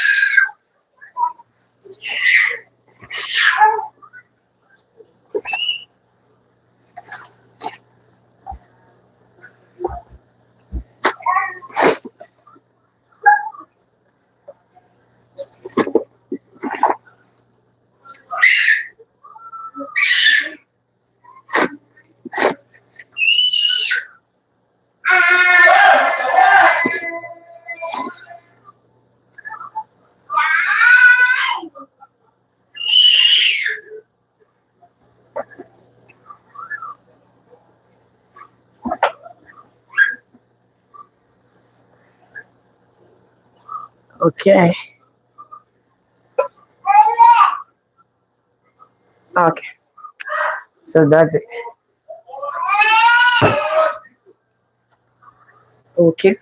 A: Okay. Okay. So that's it. Okay.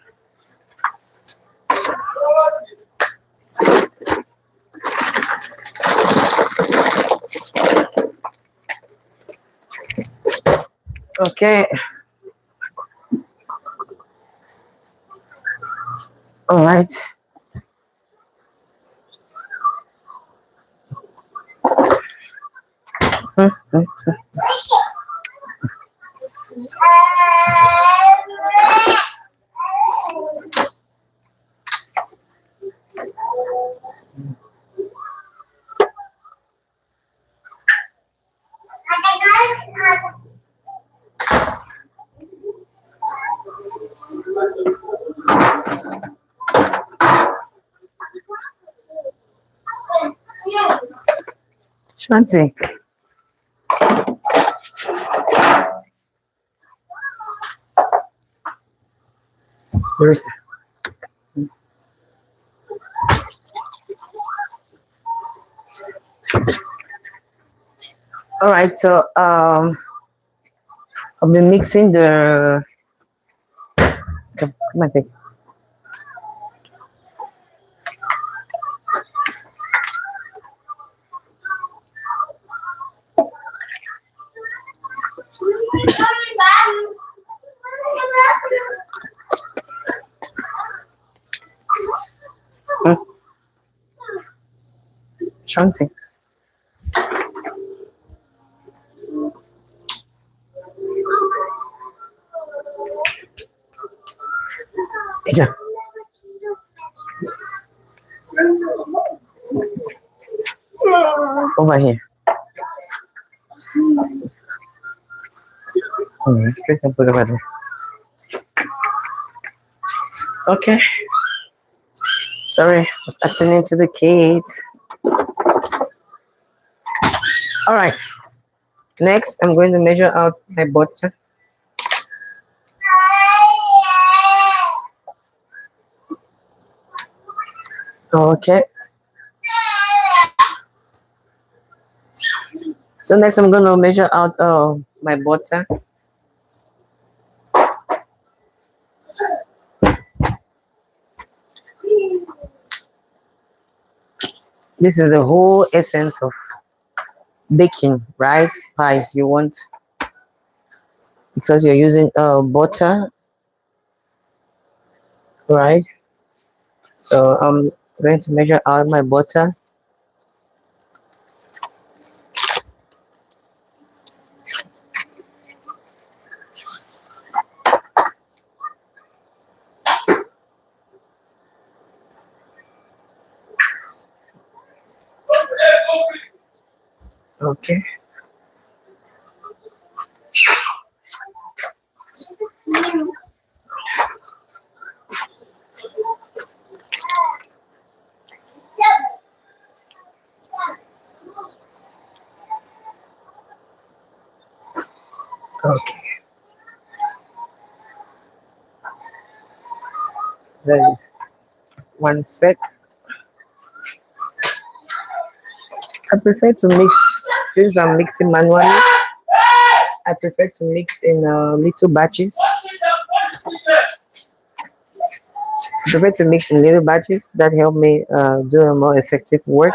A: Okay. All right. Shanti. There is. All right. So I'll be mixing the. Come on, take. Hmm. Shanti. Yeah. Over here. Straight and put over there. Okay. Sorry, I was attending to the kids. All right. Next, I'm going to measure out my butter. Okay. So next, I'm going to measure out my butter. This is the whole essence of baking, right? Pies you want, because you're using butter, right? So I'm going to measure out my butter. Okay. Okay. There is one set. I prefer to mix, since I'm mixing manually, I prefer to mix in little batches. Prefer to mix in little batches that help me do a more effective work.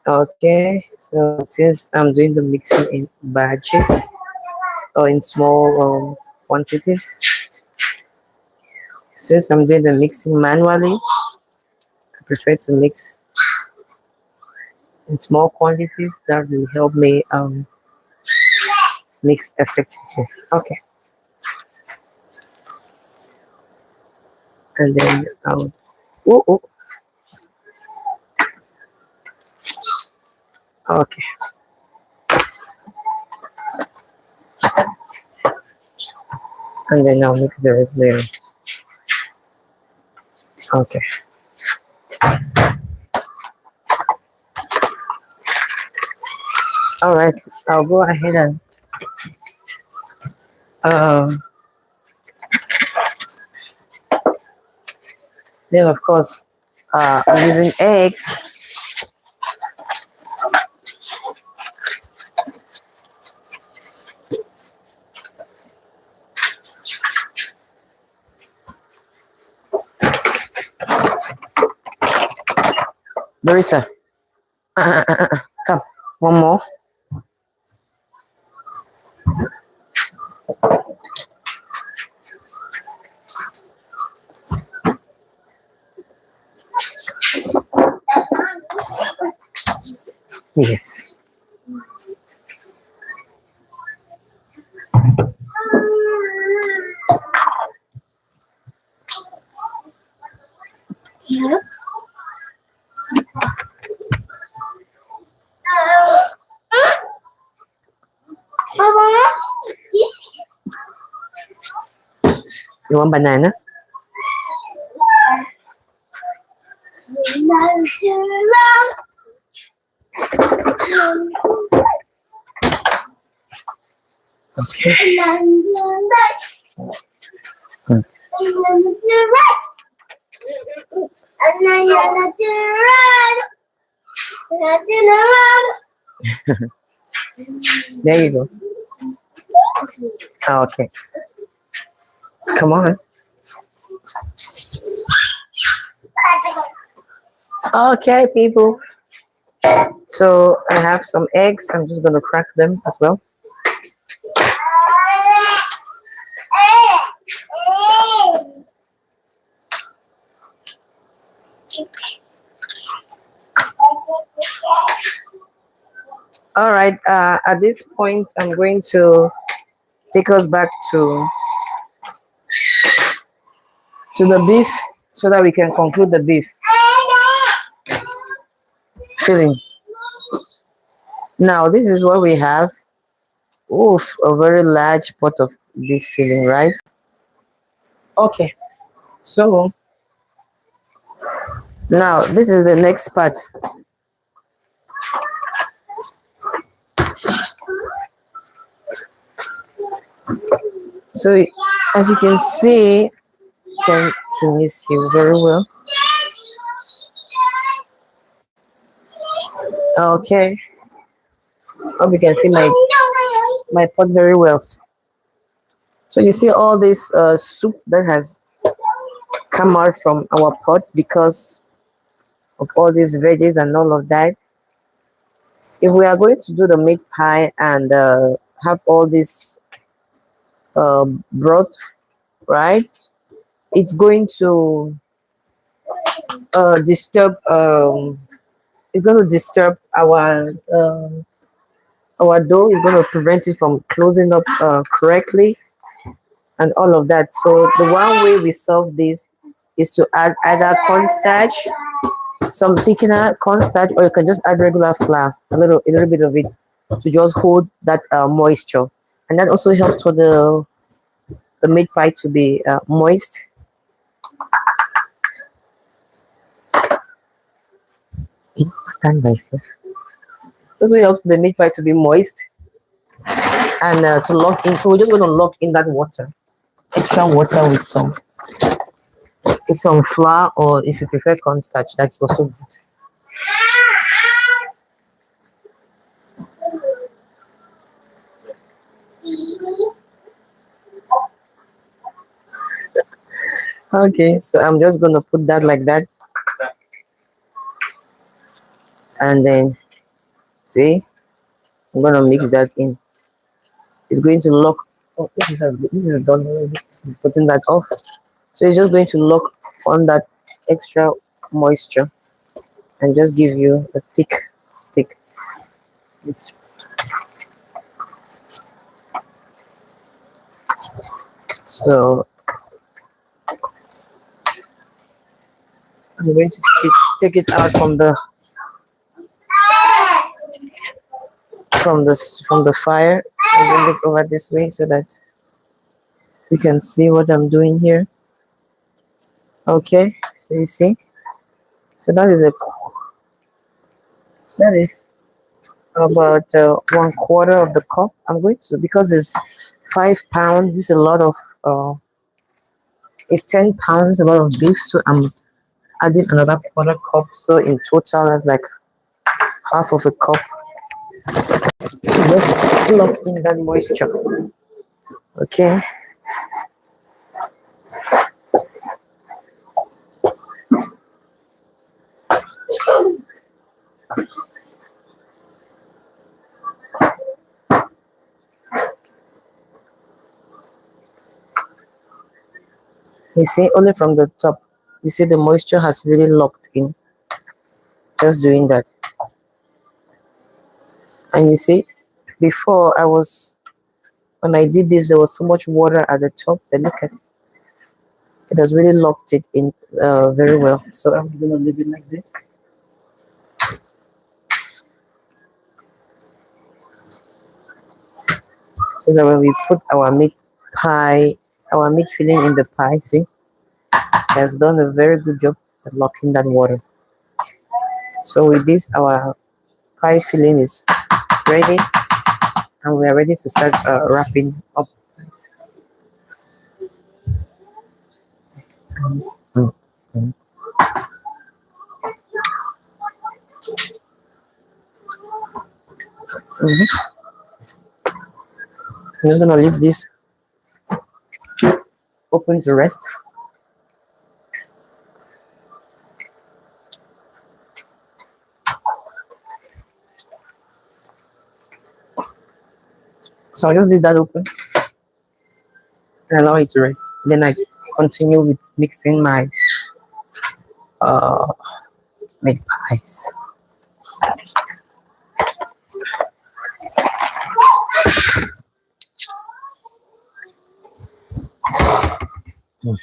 A: Okay, so since I'm doing the mixing in batches or in small quantities, since I'm doing the mixing manually, I prefer to mix in small quantities that will help me mix effectively. Okay, and then oh, oh, okay, and then I'll mix the rest later. Okay, all right, I'll go ahead and um, then of course I'm using eggs. Marissa, come, one more. Yes. You want banana? Okay. Hmm. There you go. Okay. Come on. Okay, people. So I have some eggs. I'm just gonna crack them as well. All right. At this point, I'm going to take us back to the beef so that we can conclude the beef filling. Now, this is what we have. Oof, a very large pot of beef filling, right? Okay. So now this is the next part. So as you can see, can you see very well? Okay. Hope you can see my pot very well. So you see all this soup that has come out from our pot because of all these veggies and all of that. If we are going to do the meat pie and have all this broth, right? It's going to disturb. It's going to disturb our dough. It's going to prevent it from closing up correctly and all of that. So the one way we solve this is to add either cornstarch, some thickener cornstarch, or you can just add regular flour, a little bit of it, to just hold that moisture, and that also helps for the meat pie to be moist. It stand by itself. Also helps the meat pie to be moist and to lock in. So we're just going to lock in that water, extra water with some flour, or if you prefer cornstarch, that's also good. Okay, so I'm just gonna put that like that, and then see, I'm gonna mix that in. It's going to lock. Oh, this is done already. So I'm putting that off. So it's just going to lock on that extra moisture and just give you a thick. So I'm going to take it out from the fire and bring it over this way so that we can see what I'm doing here. Okay, so you see, so that is about 1/4 of the cup. I'm going to, because it's 5 pounds. This is a lot of it's 10 pounds. It's a lot of beef, so I'm adding another quarter cup. So in total, that's like half of a cup. Just lock in that moisture. Okay. You see, only from the top, you see the moisture has really locked in. Just doing that. And you see, before when I did this, there was so much water at the top. But look at it. It has really locked it in very well. So I'm going to leave it like this. So that when we put our meat filling in the pie, see, it has done a very good job at locking that water. So with this, our pie filling is ready, and we are ready to start wrapping up. Mm, mm. Mhm. So I'm just gonna leave this open to rest. So I'll just leave that open and allow it to rest. Then I continue with mixing my uh meat pies. Mm.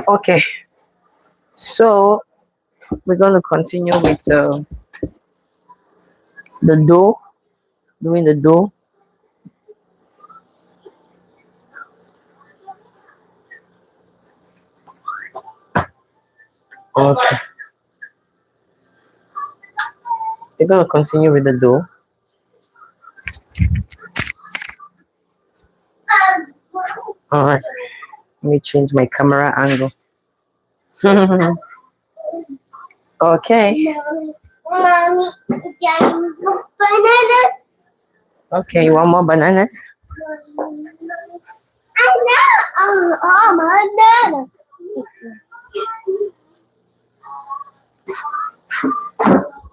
A: Okay, so we're gonna continue with the dough, doing the dough. Okay, we're gonna continue with the dough. All right, let me change my camera angle. Okay. Mommy, bananas. Okay, you want more bananas? I know. Oh, bananas.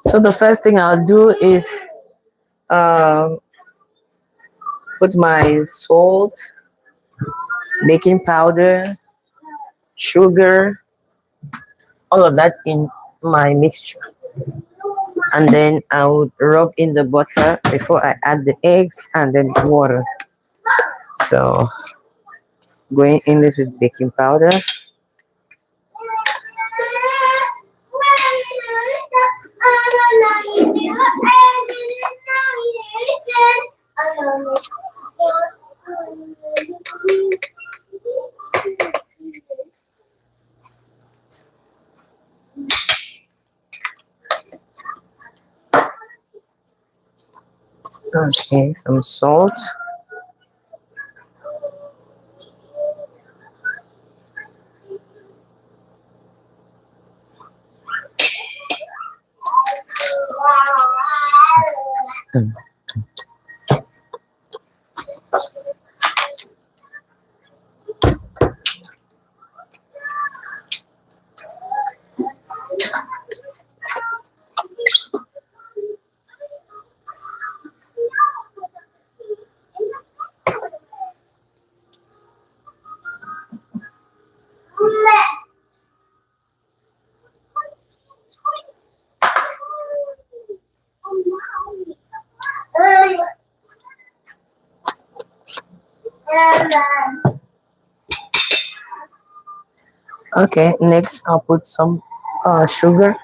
A: So the first thing I'll do is um, put my salt, baking powder, sugar, all of that in my mixture. And then I would rub in the butter before I add the eggs and then water. So Going in this with baking powder. Okay, some salt. Mm. Okay, next I'll put some sugar.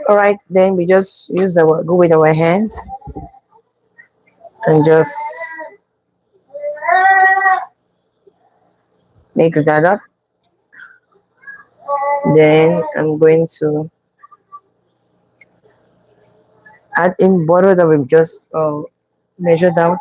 A: All right, then we just use our go with our hands and just mix that up. Then I'm going to add in butter that we've just measured out.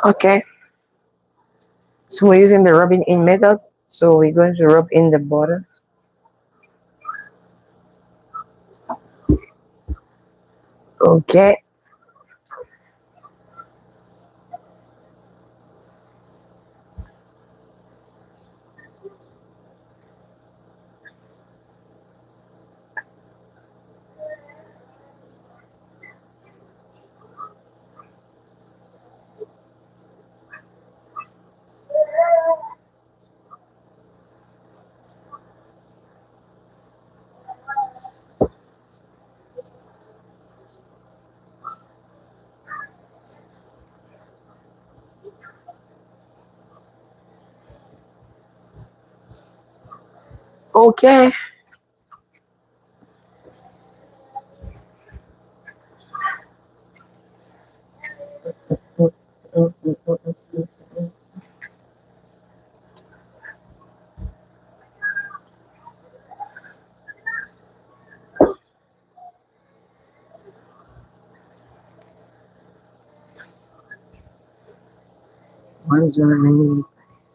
A: Okay, so we're using the rubbing in method. So we're going to rub in the butter. Okay, okay.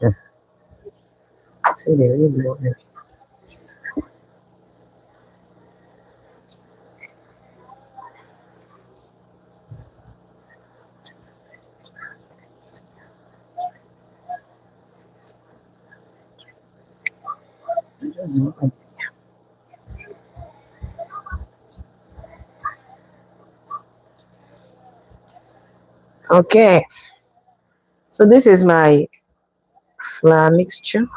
A: Yeah. See, they really blow it. Okay, so this is my flour mixture.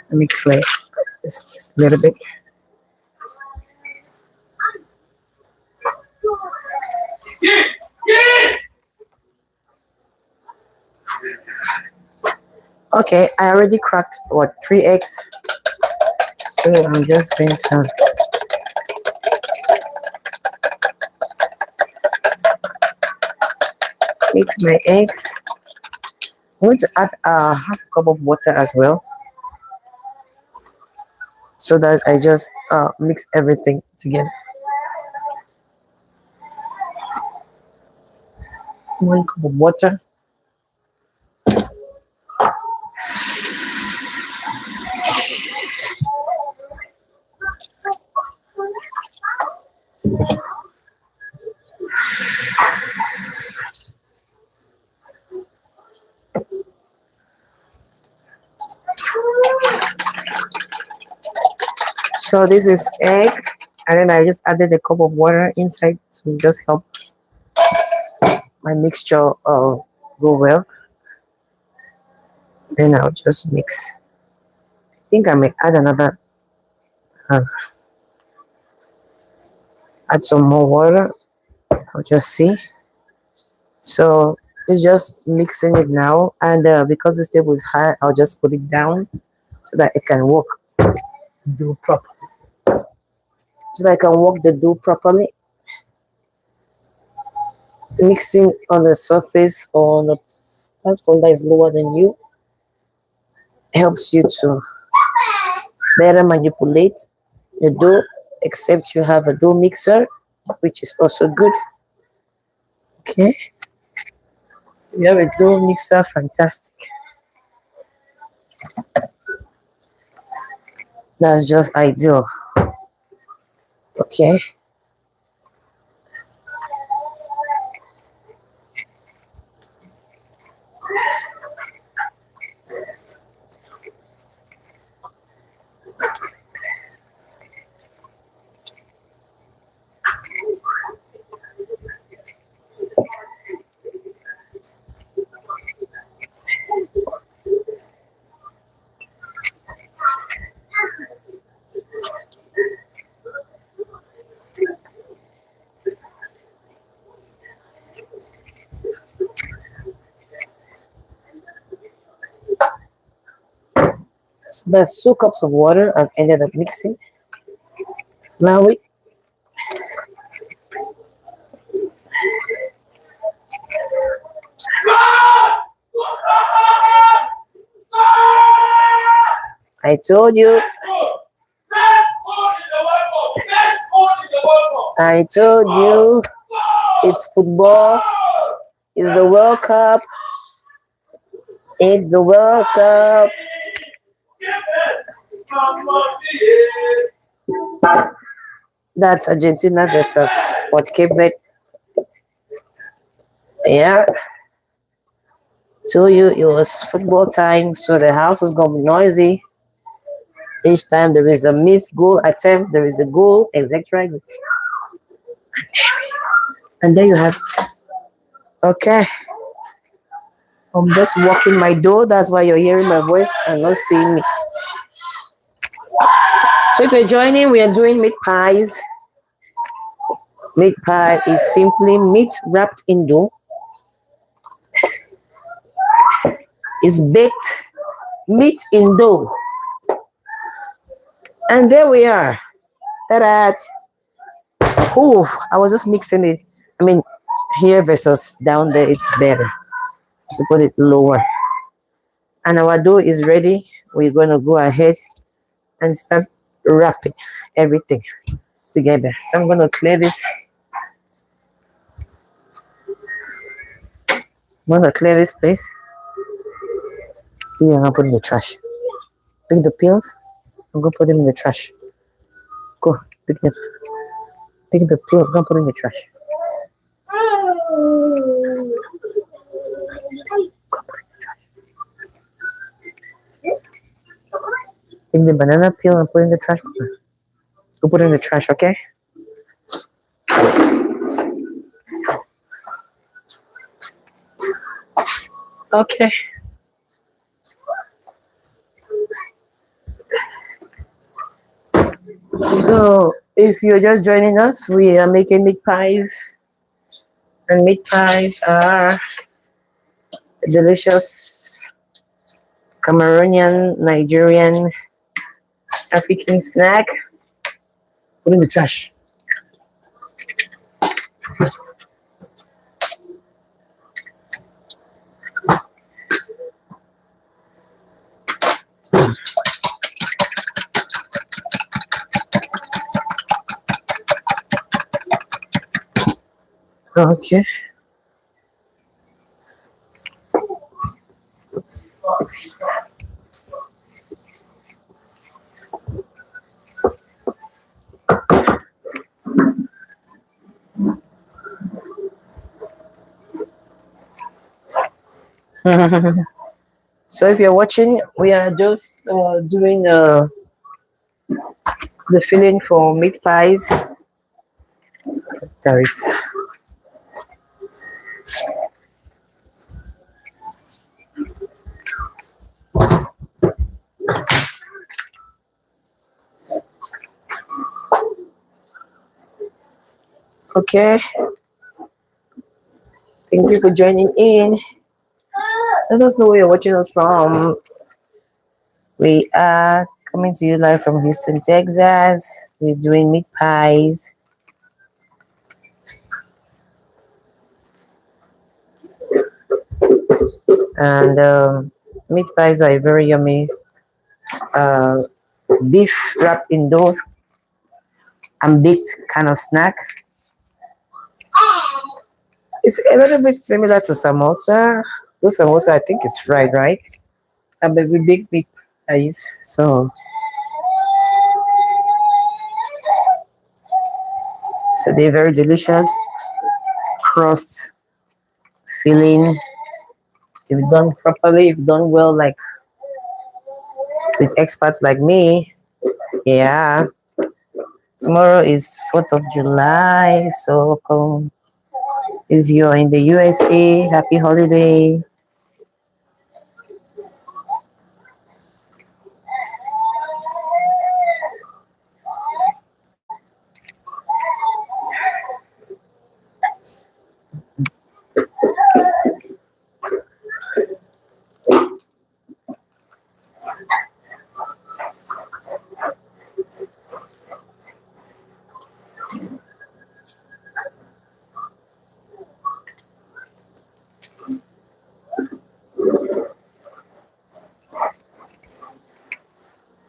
A: Let me try this a little bit. Okay, I already cracked what 3 eggs. So I'm just going to mix my eggs. I'm going to add half a cup of water as well, so that I just mix everything together. 1 cup of water. So this is egg, and then I just added a cup of water inside to just help my mixture go well. Then I'll just mix. I think I may add another, uh, add some more water. I'll just see. So it's just mixing it now, and because this table is high, I'll just put it down so that it can work do properly. So that I can work the dough properly. Mixing on the surface or on the platform that is lower than you helps you to better manipulate the dough, except you have a dough mixer, which is also good. Okay, you have a dough mixer, fantastic. That's just ideal. Okay, so that's 2 cups of water I've ended up mixing. Now we I told you. I told you. It's football. It's the World Cup. It's the World Cup. That's Argentina versus what, Cape Verde. Yeah. Told you it was football time, so the house was gonna be noisy. Each time there is a missed goal attempt, there is a goal, etc. And there you have. Okay. I'm just walking my door. That's why you're hearing my voice and not seeing me. So if you're joining, we are doing meat pies. Meat pie is simply meat wrapped in dough. It's baked meat in dough. And there we are. Ta-da! Oh, I was just mixing it. I mean, here versus down there, it's better to put it lower. and our dough is ready. We're going to go ahead and start wrapping everything together. So I'm going to clear this. I'm going to clear this place. Yeah, I'm going to put it in the trash. Pick the peels. I'm going to put them in the trash. Go, pick them. Pick the peel. I'm going to put it in the trash. Pick the banana peel and put it in the trash. Go put it in the trash, okay? Okay. So, if you're just joining us, we are making meat pies, and meat pies are a delicious Cameroonian, Nigerian, African snack. Put in the trash. Okay. So, if you're watching, we are just doing the filling for meat pies. There is. Okay. Thank you for joining in. Let us know where you're watching us from. We are coming to you live from Houston, Texas. We're doing meat pies. And meat pies are a very yummy uh, beef wrapped in dough and baked kind of snack. It's a little bit similar to samosa. Those samosa, I think, it's fried, right? But we bake meat pies. So they're very delicious. Crust, filling. If done properly, if done well, like with experts like me, yeah. Tomorrow is 4th of July, so come. If you're in the USA, happy holiday.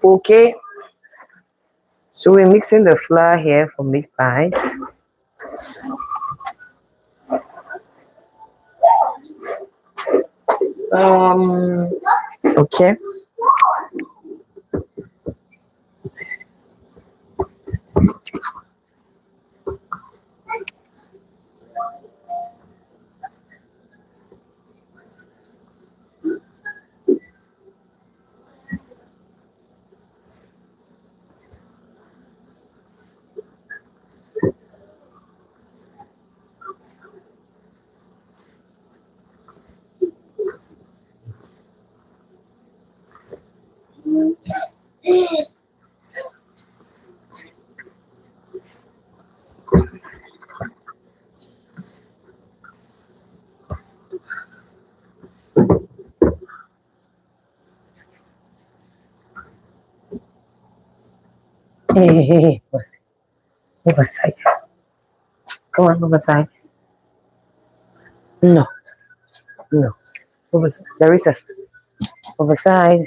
A: Okay, so we're mixing the flour here for meat pies. Okay. Hey, move aside. Come on, move aside. No, no, move aside. Larissa, Over side.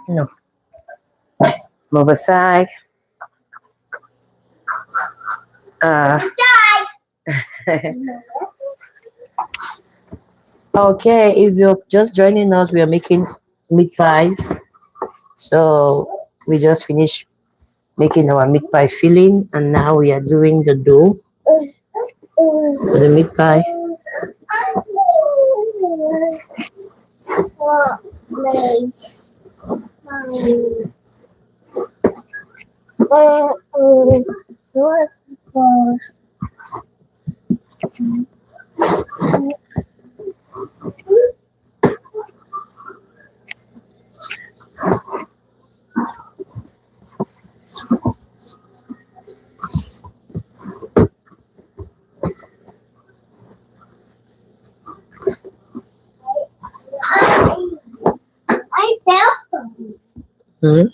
A: No. Over side. Uh, okay, if you're just joining us, we are making meat pies. So we just finished making our meat pie filling, and now we are doing the dough for the meat pie. Mhm.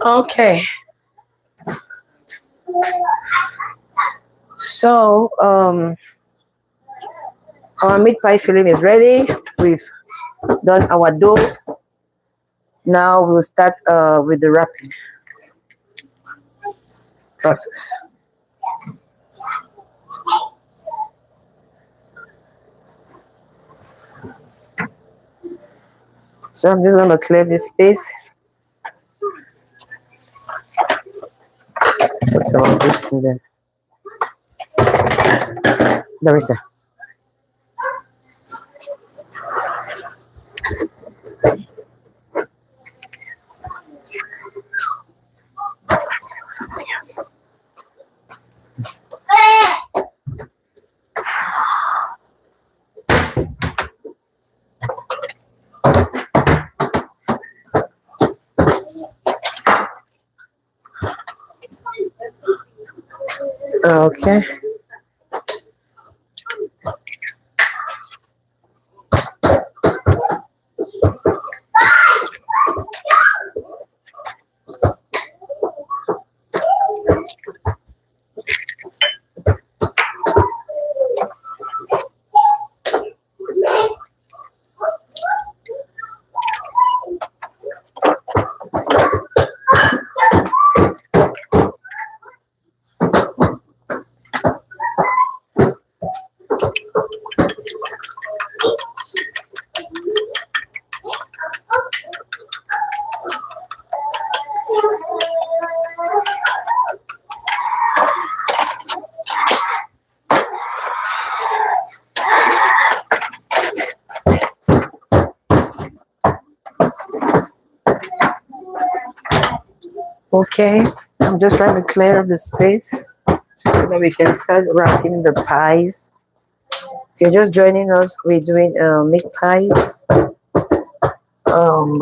A: Okay, so our meat pie filling is ready. We've done our dough. Now we'll start with the wrapping process. So I'm just gonna clear this space. Put some of this in there. There is a something else. Okay. Okay. I'm just trying to clear up the space so that we can start wrapping the pies. If you're just joining us, we're doing meat pies. Um,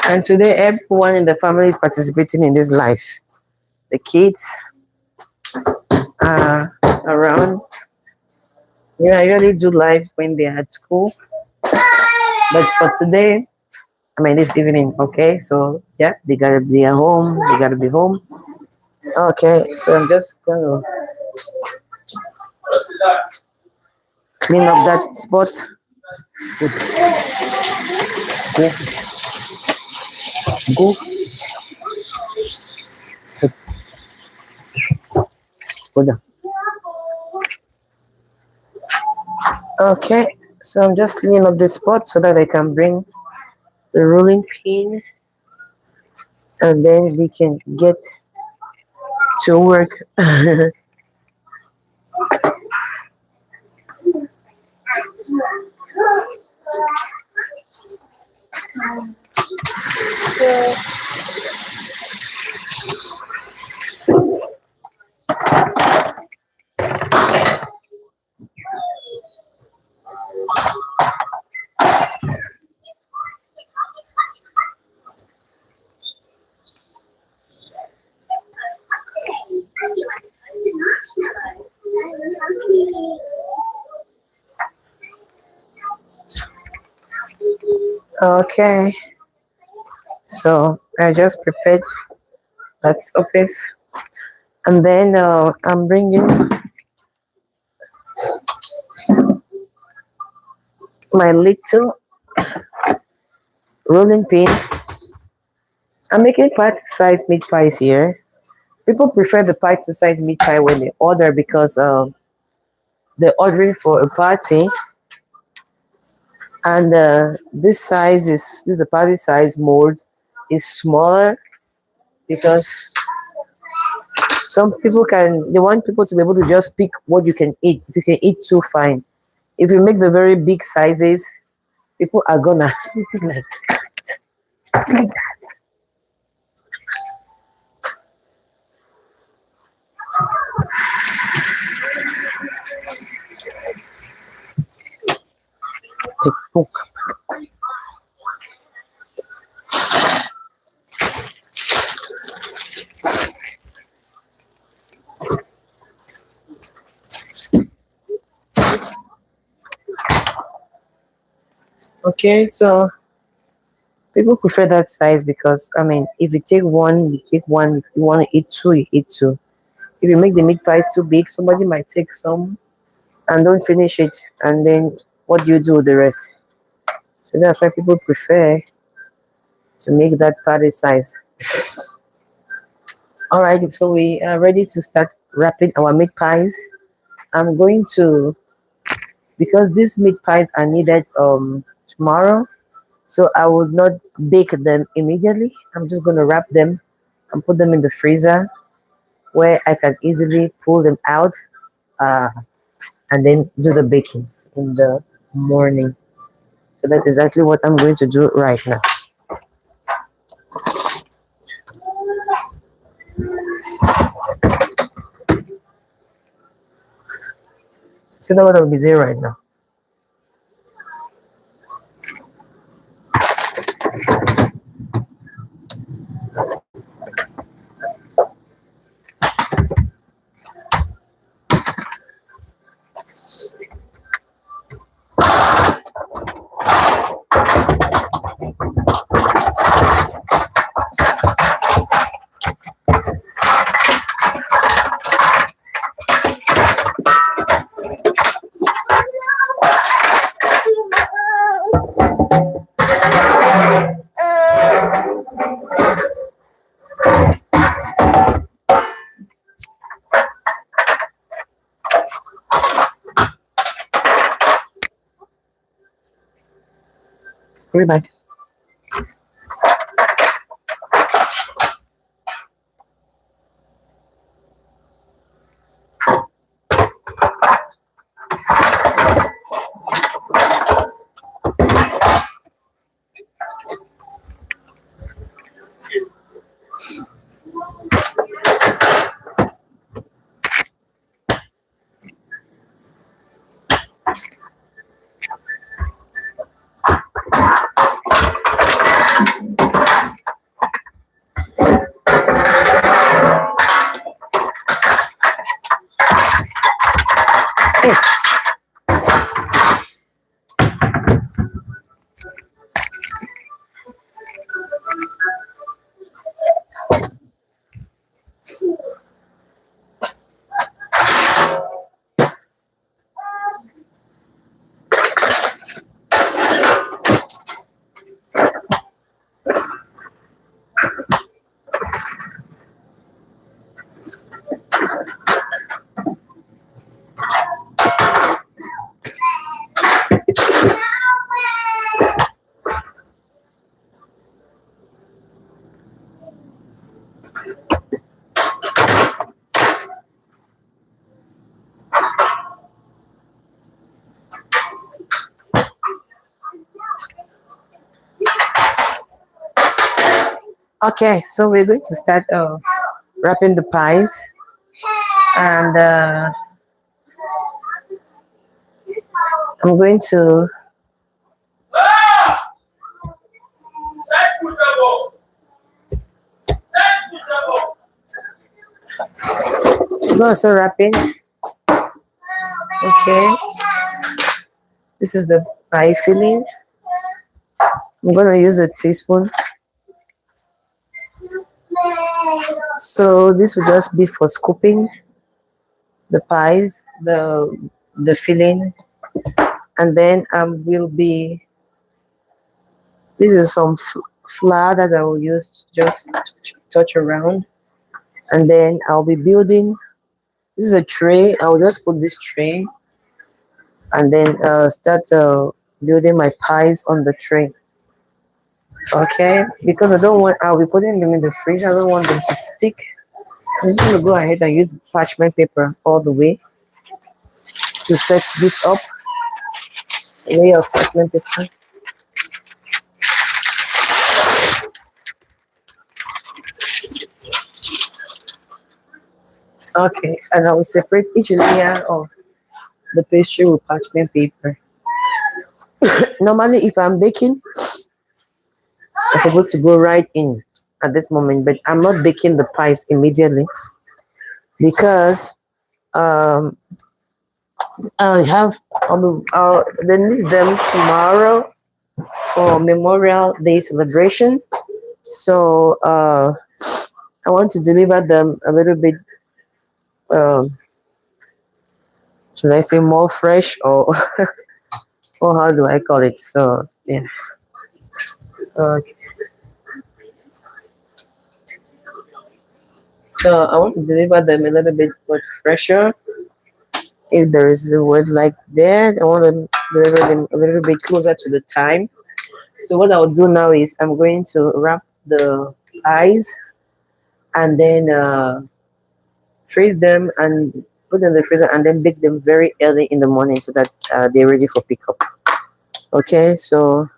A: and today everyone in the family is participating in this life. The kids are around. Yeah, I usually do live when they're at school, but for today, I mean this evening. Okay, so yeah, they gotta be at home. They gotta be home. Okay, so I'm just gonna Clean up that spot. Good. Go. Go. Go down. Okay, so I'm just cleaning up the spot so that I can bring the rolling pin and then we can get to work. Okay, so I just prepared that surface and then I'm bringing my little rolling pin. I'm making party size meat pies here. People prefer the party size meat pie when they order because they're ordering for a party, and this is the party size mold is smaller because some people they want people to be able to just pick what you can eat. If you can eat two, fine. If you make the very big sizes, people are gonna like take book. Okay, so people prefer that size because I mean, if you take one, you take one. If you want to eat two, you eat two. If you make the meat pies too big, somebody might take some and don't finish it, and then what do you do with the rest? So that's why people prefer to make that party size. All right, so we are ready to start wrapping our meat pies. I'm going to because these meat pies are needed tomorrow, so I would not bake them immediately. I'm just going to wrap them and put them in the freezer where I can easily pull them out uh, and then do the baking in the morning. So that's exactly what I'm going to do right now. So that's what I'll be doing right now. Be back. Okay, so we're going to start wrapping the pies, and I'm going to go also wrapping. Okay, this is the pie filling. I'm gonna use a teaspoon. So this will just be for scooping the pies, the filling, and then will be this is some flour that I will use to just touch around, and then I'll be building. This is a tray. I'll just put this tray, and then start building my pies on the tray. Okay, because I don't want. I'll be putting them in the fridge. I don't want them to stick. I'm just gonna go ahead and use parchment paper all the way to set this up. Layer of parchment paper. Okay, and I will separate each layer of the pastry with parchment paper. Normally, if I'm baking, I'm supposed to go right in at this moment, but I'm not baking the pies immediately because um, I have they need them tomorrow for Memorial Day celebration. So I want to deliver them a little bit. Um, should I say more fresh or or how do I call it? So yeah. Okay. So I want to deliver them a little bit more fresher. If there is a word like that, I want to deliver them a little bit closer to the time. So what I'll do now is I'm going to wrap the eyes and then freeze them and put them in the freezer and then bake them very early in the morning so that they're ready for pickup. Okay, so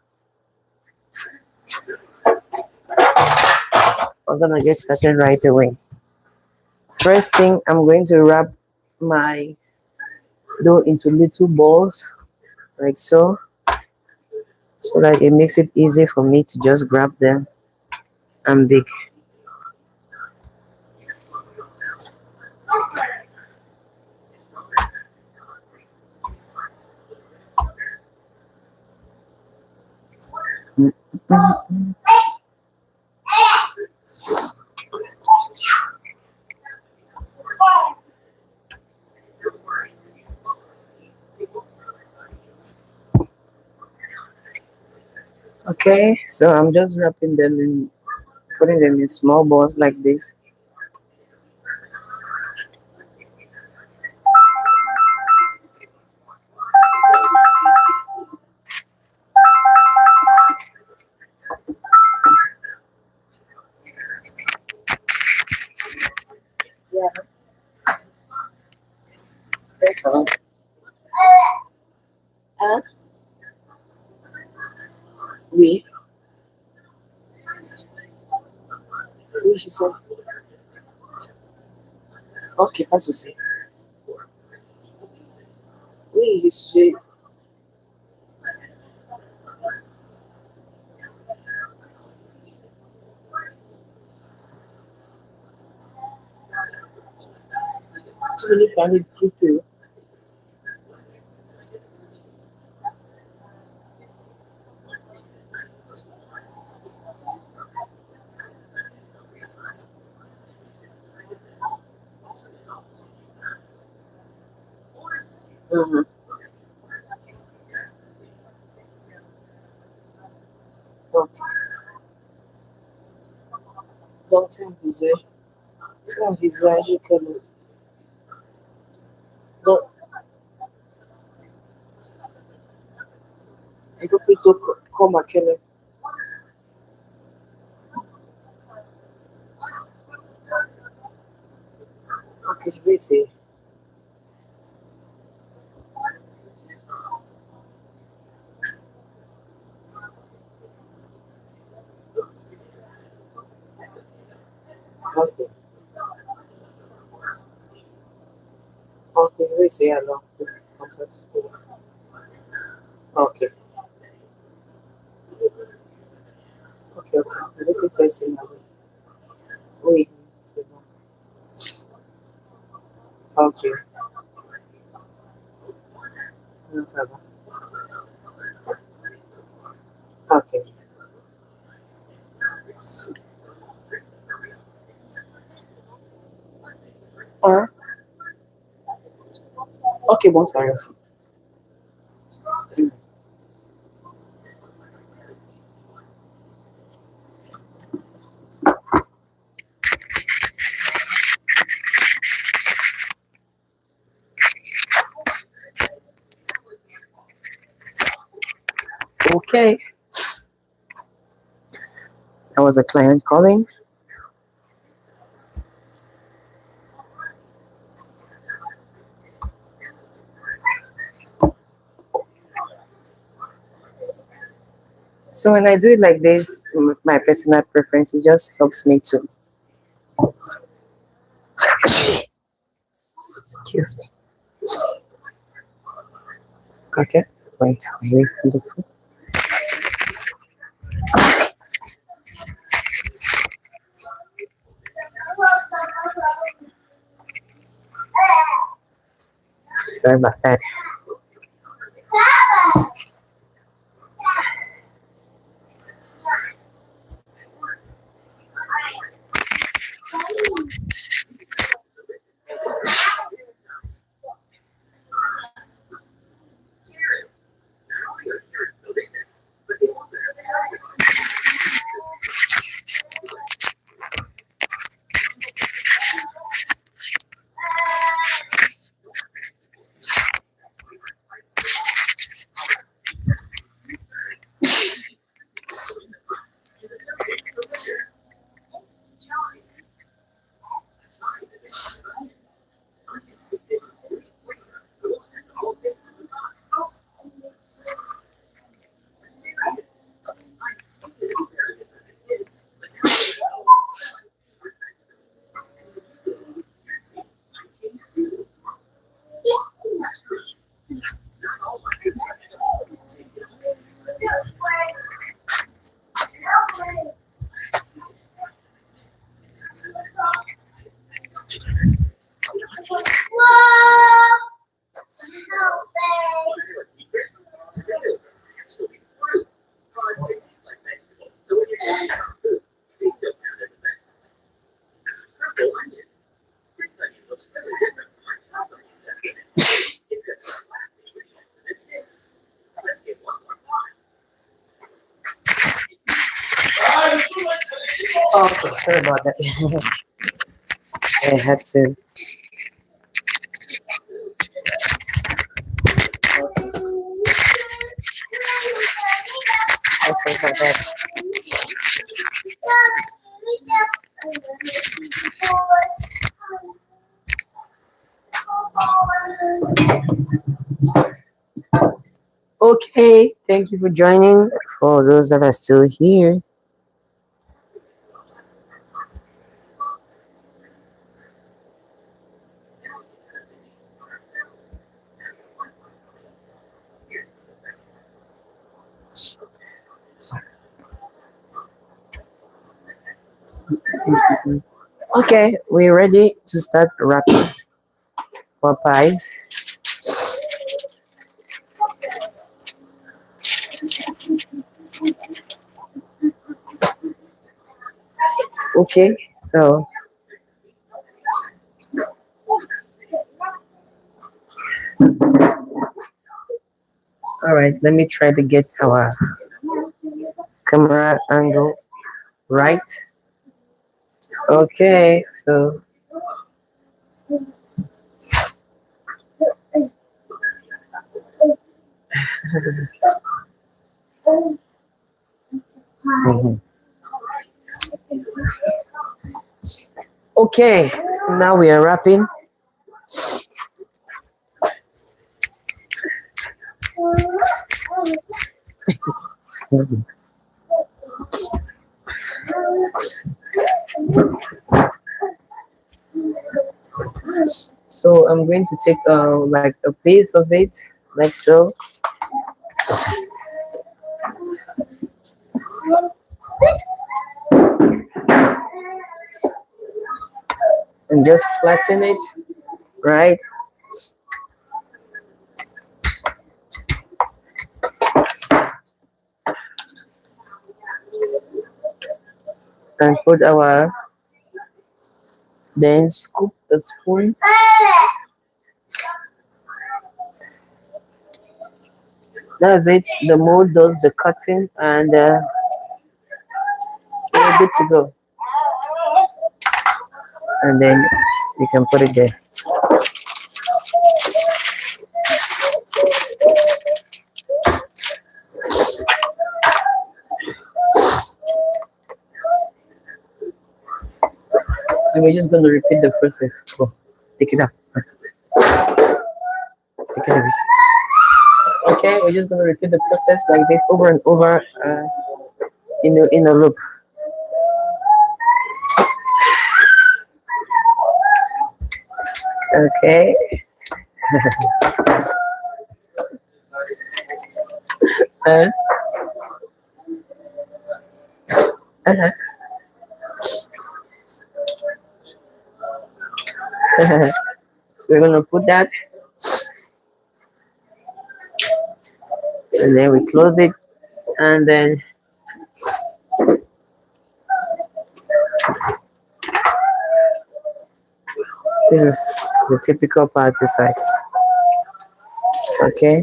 A: I'm gonna get started right away. First thing, I'm going to wrap my dough into little balls like so that it makes it easy for me to just grab them and bake. Okay, so I'm just wrapping them in, putting them in small balls like this. Yeah, that's all. Huh? Oui, oui, je sais. Ok, pas de souci. Oui, tu voulais parler plus peu. Mhm. Donc, donc tu envisages que donc, un peu plus tôt comme à quelle heure? Ok, je vais essayer. Okay. Okay, so we say hello. Okay. Okay, okay. Let me first say hello. Oui. C'est bon. Ok. Non, ça va. Ok. Hein? Ok, bonsoir aussi. Okay. That was a client calling. So when I do it like this, my personal preference, it just helps me to. Excuse me. Okay. Wait, away from the food. Sorry about that. Oh, okay. Sorry about that. I had to. I'm sorry about that. Okay. Thank you for joining. For those that are still here. Okay, we're ready to start wrapping our pies. Okay, so all right, let me try to get our camera angle right. Okay, so mhm. Okay, so now we are wrapping. So I'm going to take like a piece of it, like so, and just flatten it, right? And put our, then scoop the spoon. That's it. The mold does the cutting, and we're good to go. And then you can put it there. And we're just going to repeat the process. Go, take it out. Take it out. Okay, we're just going to repeat the process like this over and over in a loop. Okay. uh, uh-huh. So we're going to put that, and then we close it, and then this is the typical party size. Okay.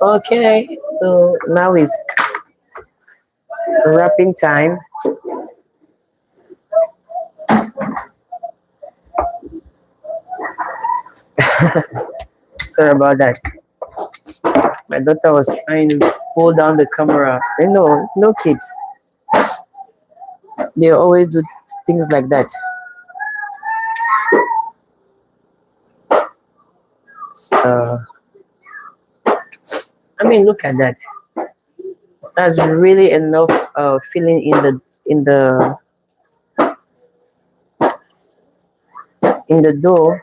A: Okay, so now is wrapping time. Sorry about that. My daughter was trying to pull down the camera. You know, no kids. They always do things like that. So, I mean, look at that. That's really enough filling in the dough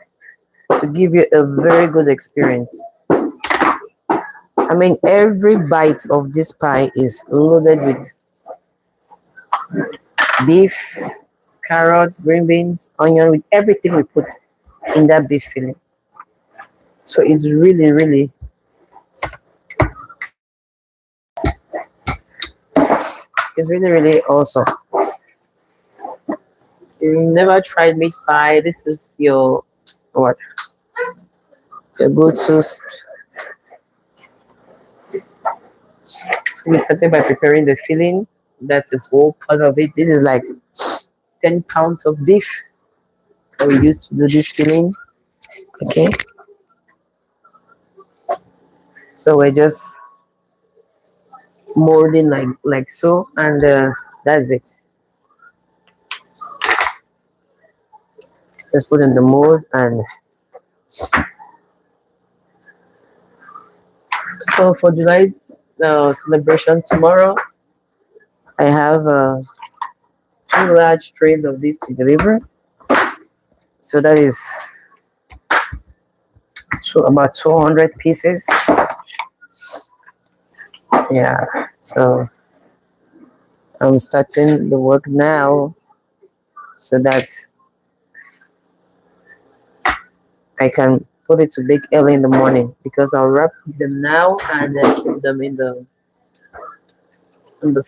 A: to give you a very good experience. I mean, every bite of this pie is loaded with beef, carrot, green beans, onion, with everything we put in that beef filling. So it's really, really, really awesome. If you've never tried meat pie, this is your what? Your go-to. So we started by preparing the filling. That's the whole part of it. This is like 10 pounds of beef that we used to do this filling. Okay. So we're just molding like so, and that's it. Just put in the mold, and so for July celebration tomorrow, I have 2 large trays of this to deliver. So that is about 200 pieces. Yeah. So I'm starting the work now so that I can put it to bake early in the morning, because I'll wrap them now and then keep them in the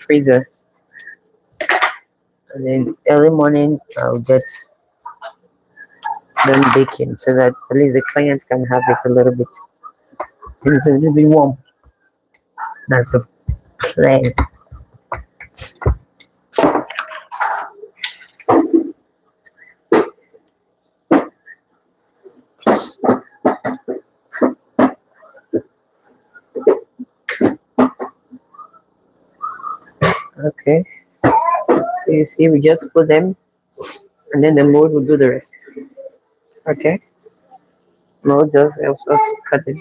A: freezer. And then early morning I'll get them baking so that at least the clients can have it a little bit. And it's a little bit warm. That's the plan. Okay. So you see, we just put them, and then the mold will do the rest. Okay. Mold just helps us to cut it.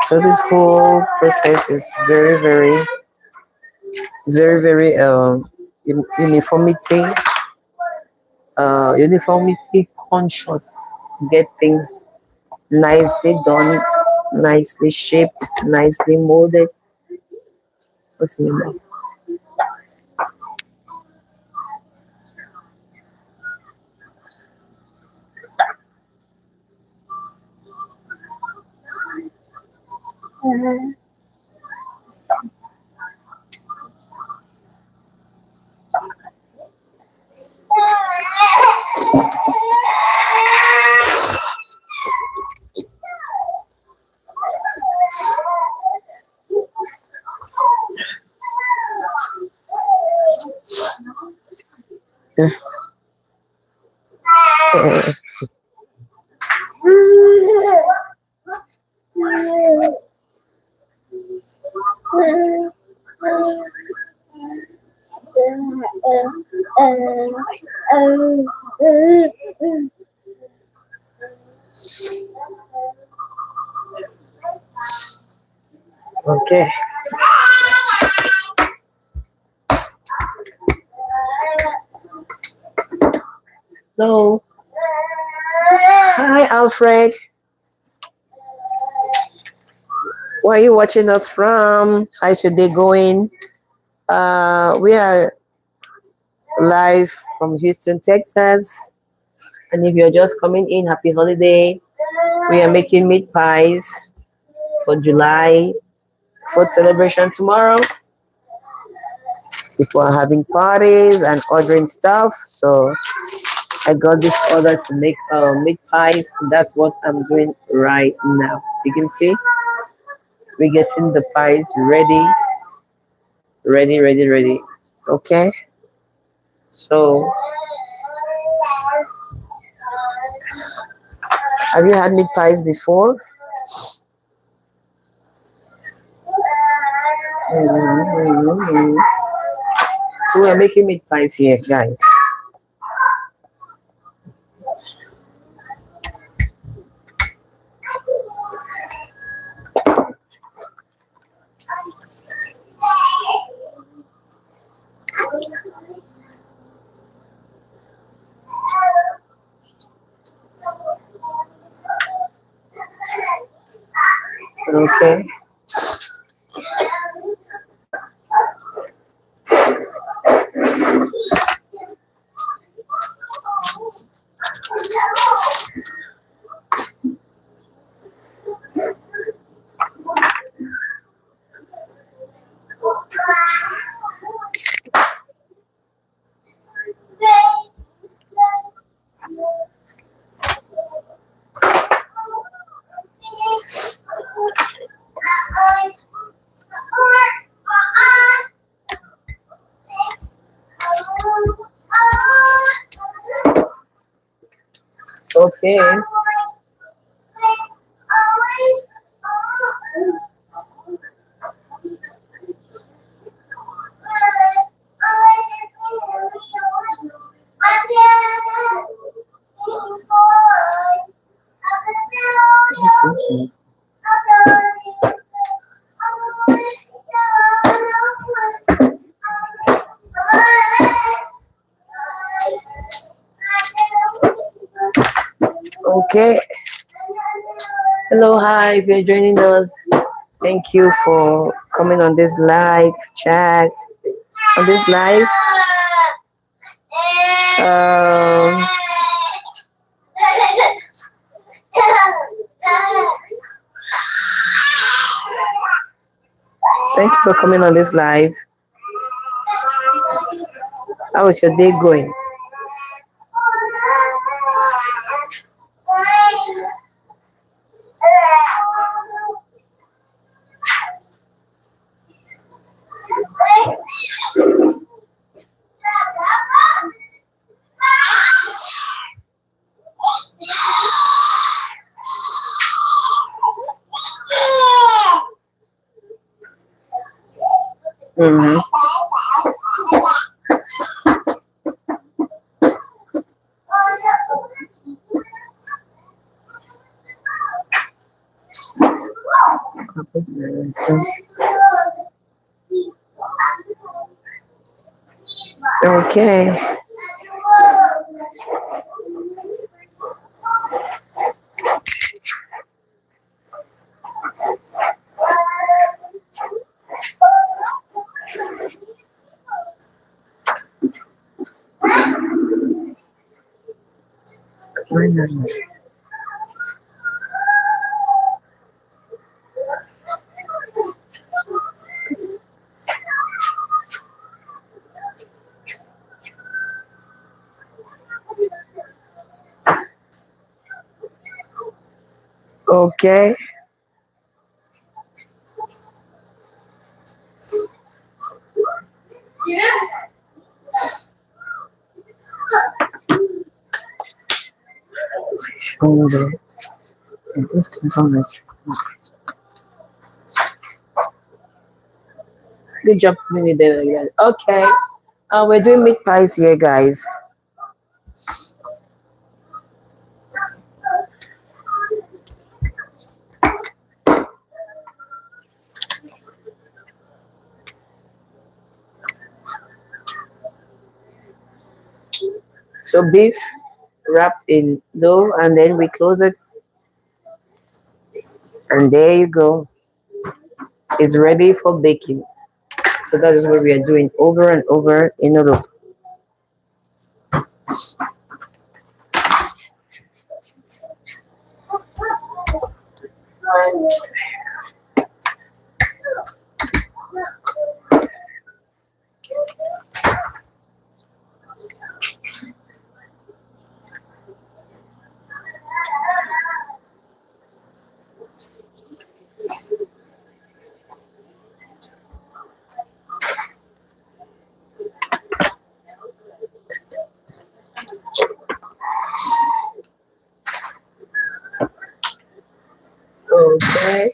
A: So this whole process is very, very It's very, very uniformity, uniformity conscious. Get things nicely done, nicely shaped, nicely molded. What's the name? Okay. Hello. Hi, Alfred. Where are you watching us from? How's your day going? We are live from Houston, Texas. And if you're just coming in, happy holiday. We are making meat pies for July 4th celebration tomorrow. People are having parties and ordering stuff. So I got this order to make meat pies. That's what I'm doing right now. So you can see we're getting the pies ready, ready, ready, ready. Okay. So have you had meat pies before? Mhm. So we're making meat pies here, guys. Okay. Okay. Okay. Hello, hi. If you're joining us, thank you for coming on this live chat. On this live, um, thank you for coming on this live. How is your day going? Mm-hmm. Okay. Okay. Shoulder. This thing comes. Good job putting it there again. Okay. We're doing meat pies here, guys. So beef wrapped in dough, and then we close it, and there you go. It's ready for baking. So that is what we are doing over and over in a loop. Okay.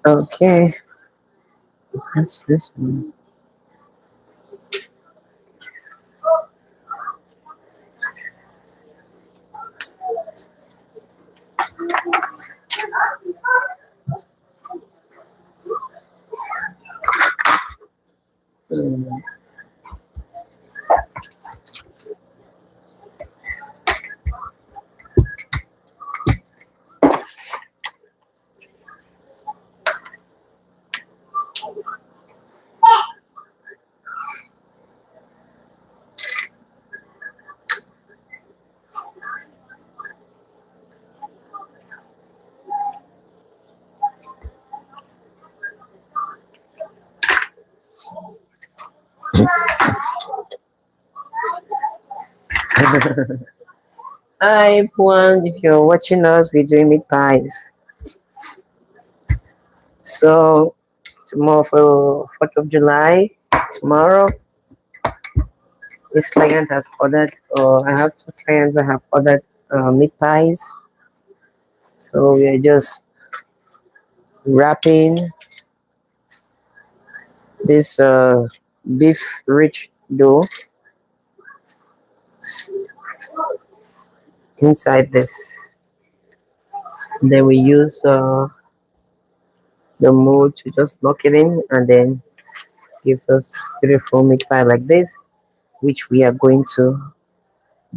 A: Okay. That's this one. Mm. Hi, everyone. If you're watching us, we're doing meat pies. So, tomorrow for 4th of July, tomorrow, this client has ordered, or I have two clients that have ordered meat pies. So, we are just wrapping this beef rich dough inside this. Then we use the mold to just lock it in, and then gives us beautiful meat pie like this, which we are going to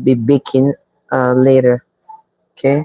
A: be baking later. Okay.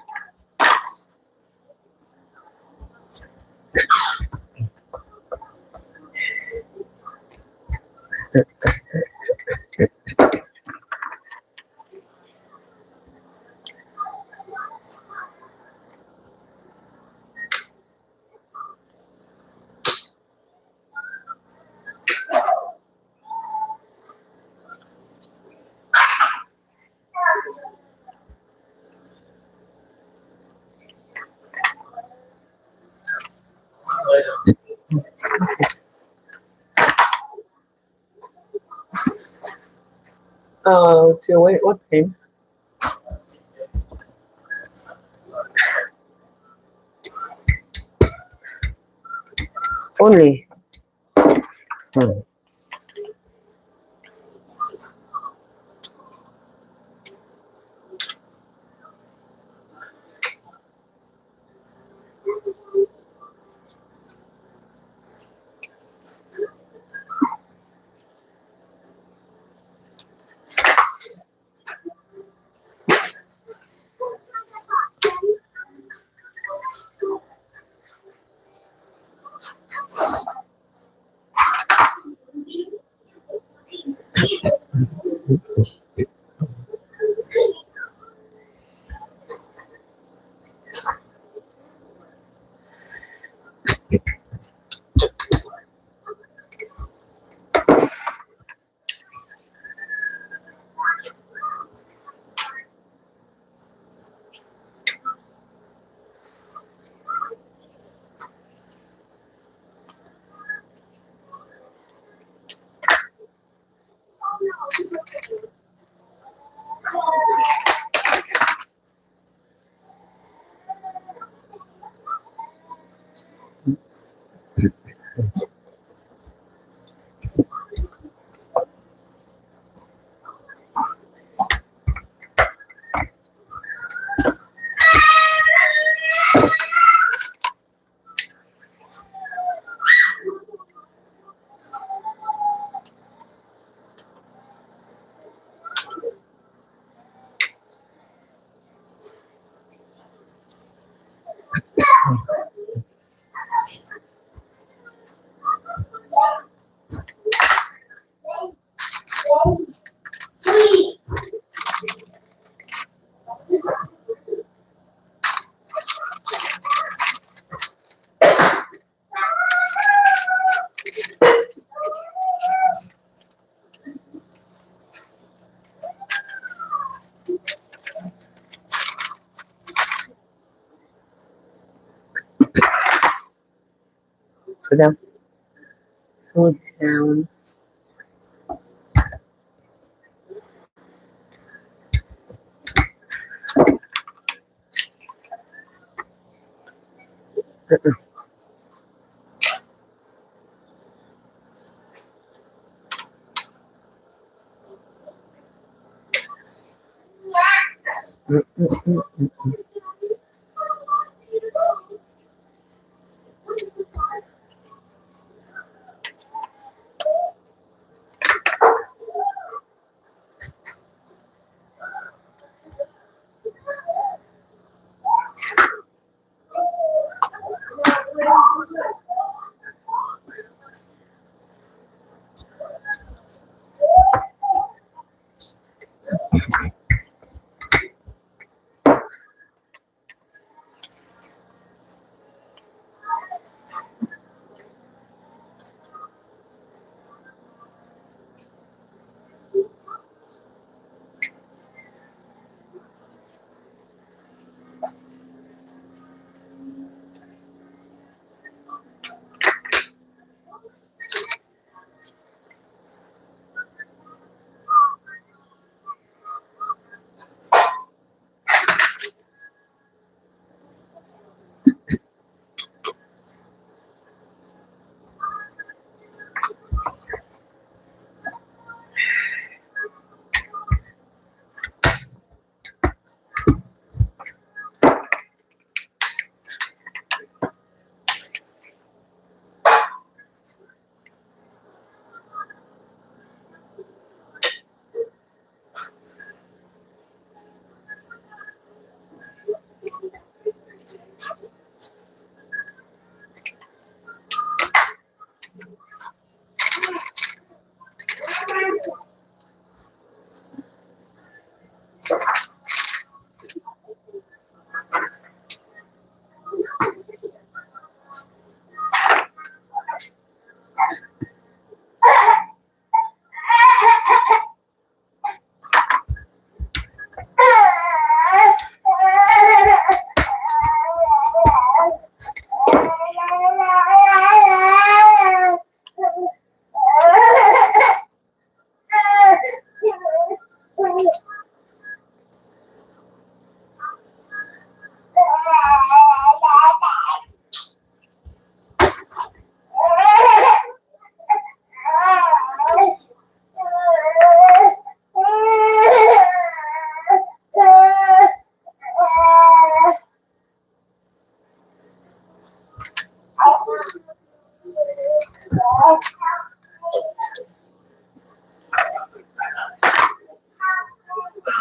A: Till what time? Only. Hmm. Put down. Put down.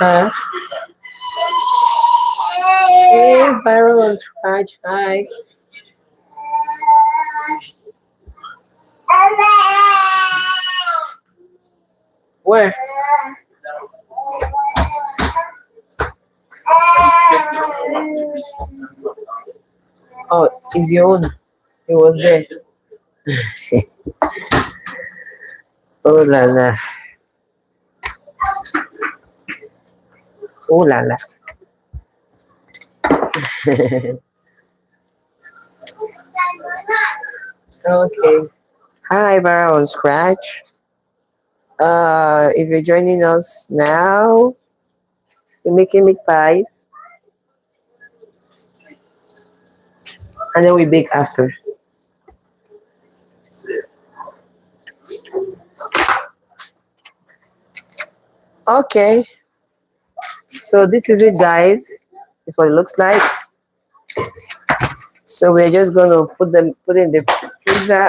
B: Uh, hey, viral on scratch. Hi. Where? Oh, it's your own. It was there. Oh la la. Oh la la. Okay. Hi, viral on scratch. If you're joining us now, we're making meat pies, and then we bake after. Okay. So this is it, guys. This is what it looks like. So we're just gonna put in the freezer,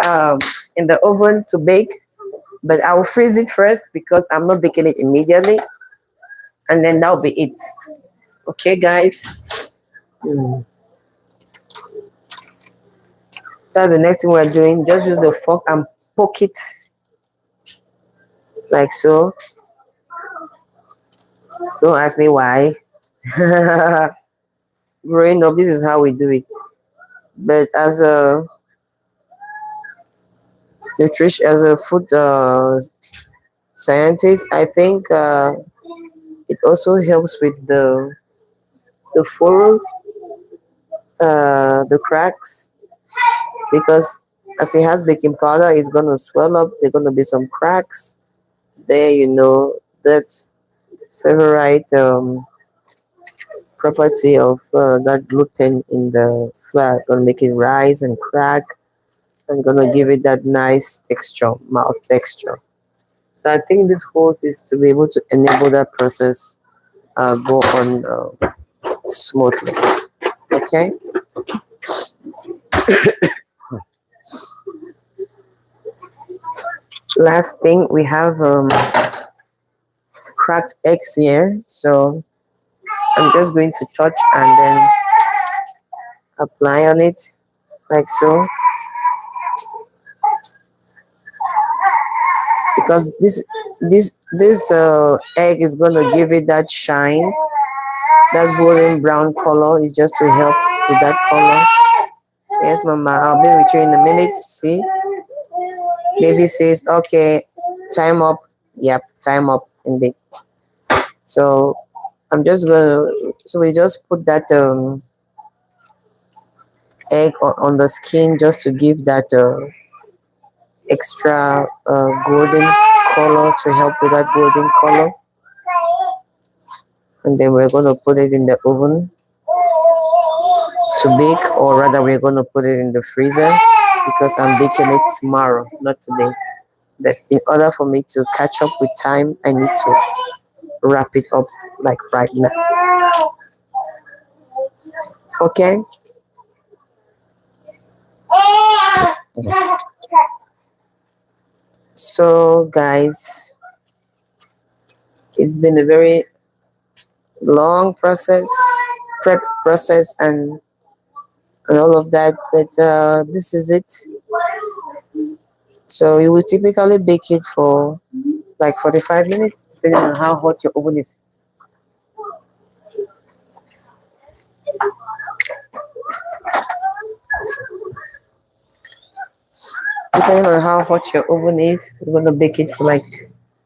B: in the oven to bake. But I will freeze it first because I'm not baking it immediately, and then that'll be it. Okay, guys. Mm. That's the next thing we're doing. Just use a fork and poke it like so. Don't ask me why. Growing up, this is how we do it. But as a as a food scientist, I think it also helps with the furrows, the cracks, because as it has baking powder, it's gonna swell up. There's gonna be some cracks there. That favorite property of that gluten in the flour gonna make it rise and crack, and gonna give it that nice texture, mouth texture. So I think this whole is to be able to enable that process go on smoothly. Okay. Last thing, we have cracked eggs here. So I'm just going to touch and then apply on it like so, because this egg is gonna give it that shine, that golden brown color. Is just to help with that color. Yes, Mama, I'll be with you in a minute. See, baby says okay, time up. Yep, time up indeed. So I'm just gonna. So we just put that egg on the skin just to give that extra golden color, to help with that golden color. And then we're going to put it in the oven to bake, or rather we're going to put it in the freezer because I'm baking it tomorrow, not today. But in order for me to catch up with time, I need to wrap it up like right now. Okay. So guys, it's been a very long process, prep process, and all of that, but this is it. So you will typically bake it for like 45 minutes, depending on how hot your oven is. Depending on how hot your oven is, you're going to bake it for like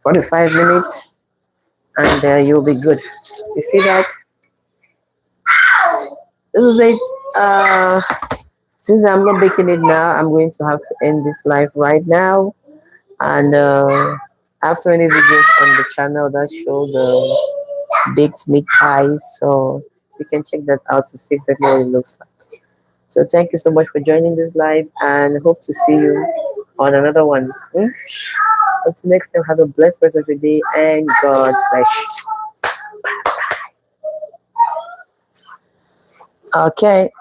B: 45 minutes, and you'll be good. You see that? This is it. Since I'm not baking it now, I'm going to have to end this live right now. And I have so many videos on the channel that show the baked meat pies, so you can check that out to see exactly what it looks like. So thank you so much for joining this live, and hope to see you on another one. Until next time, have a blessed rest of your day, and God bless you. Okay.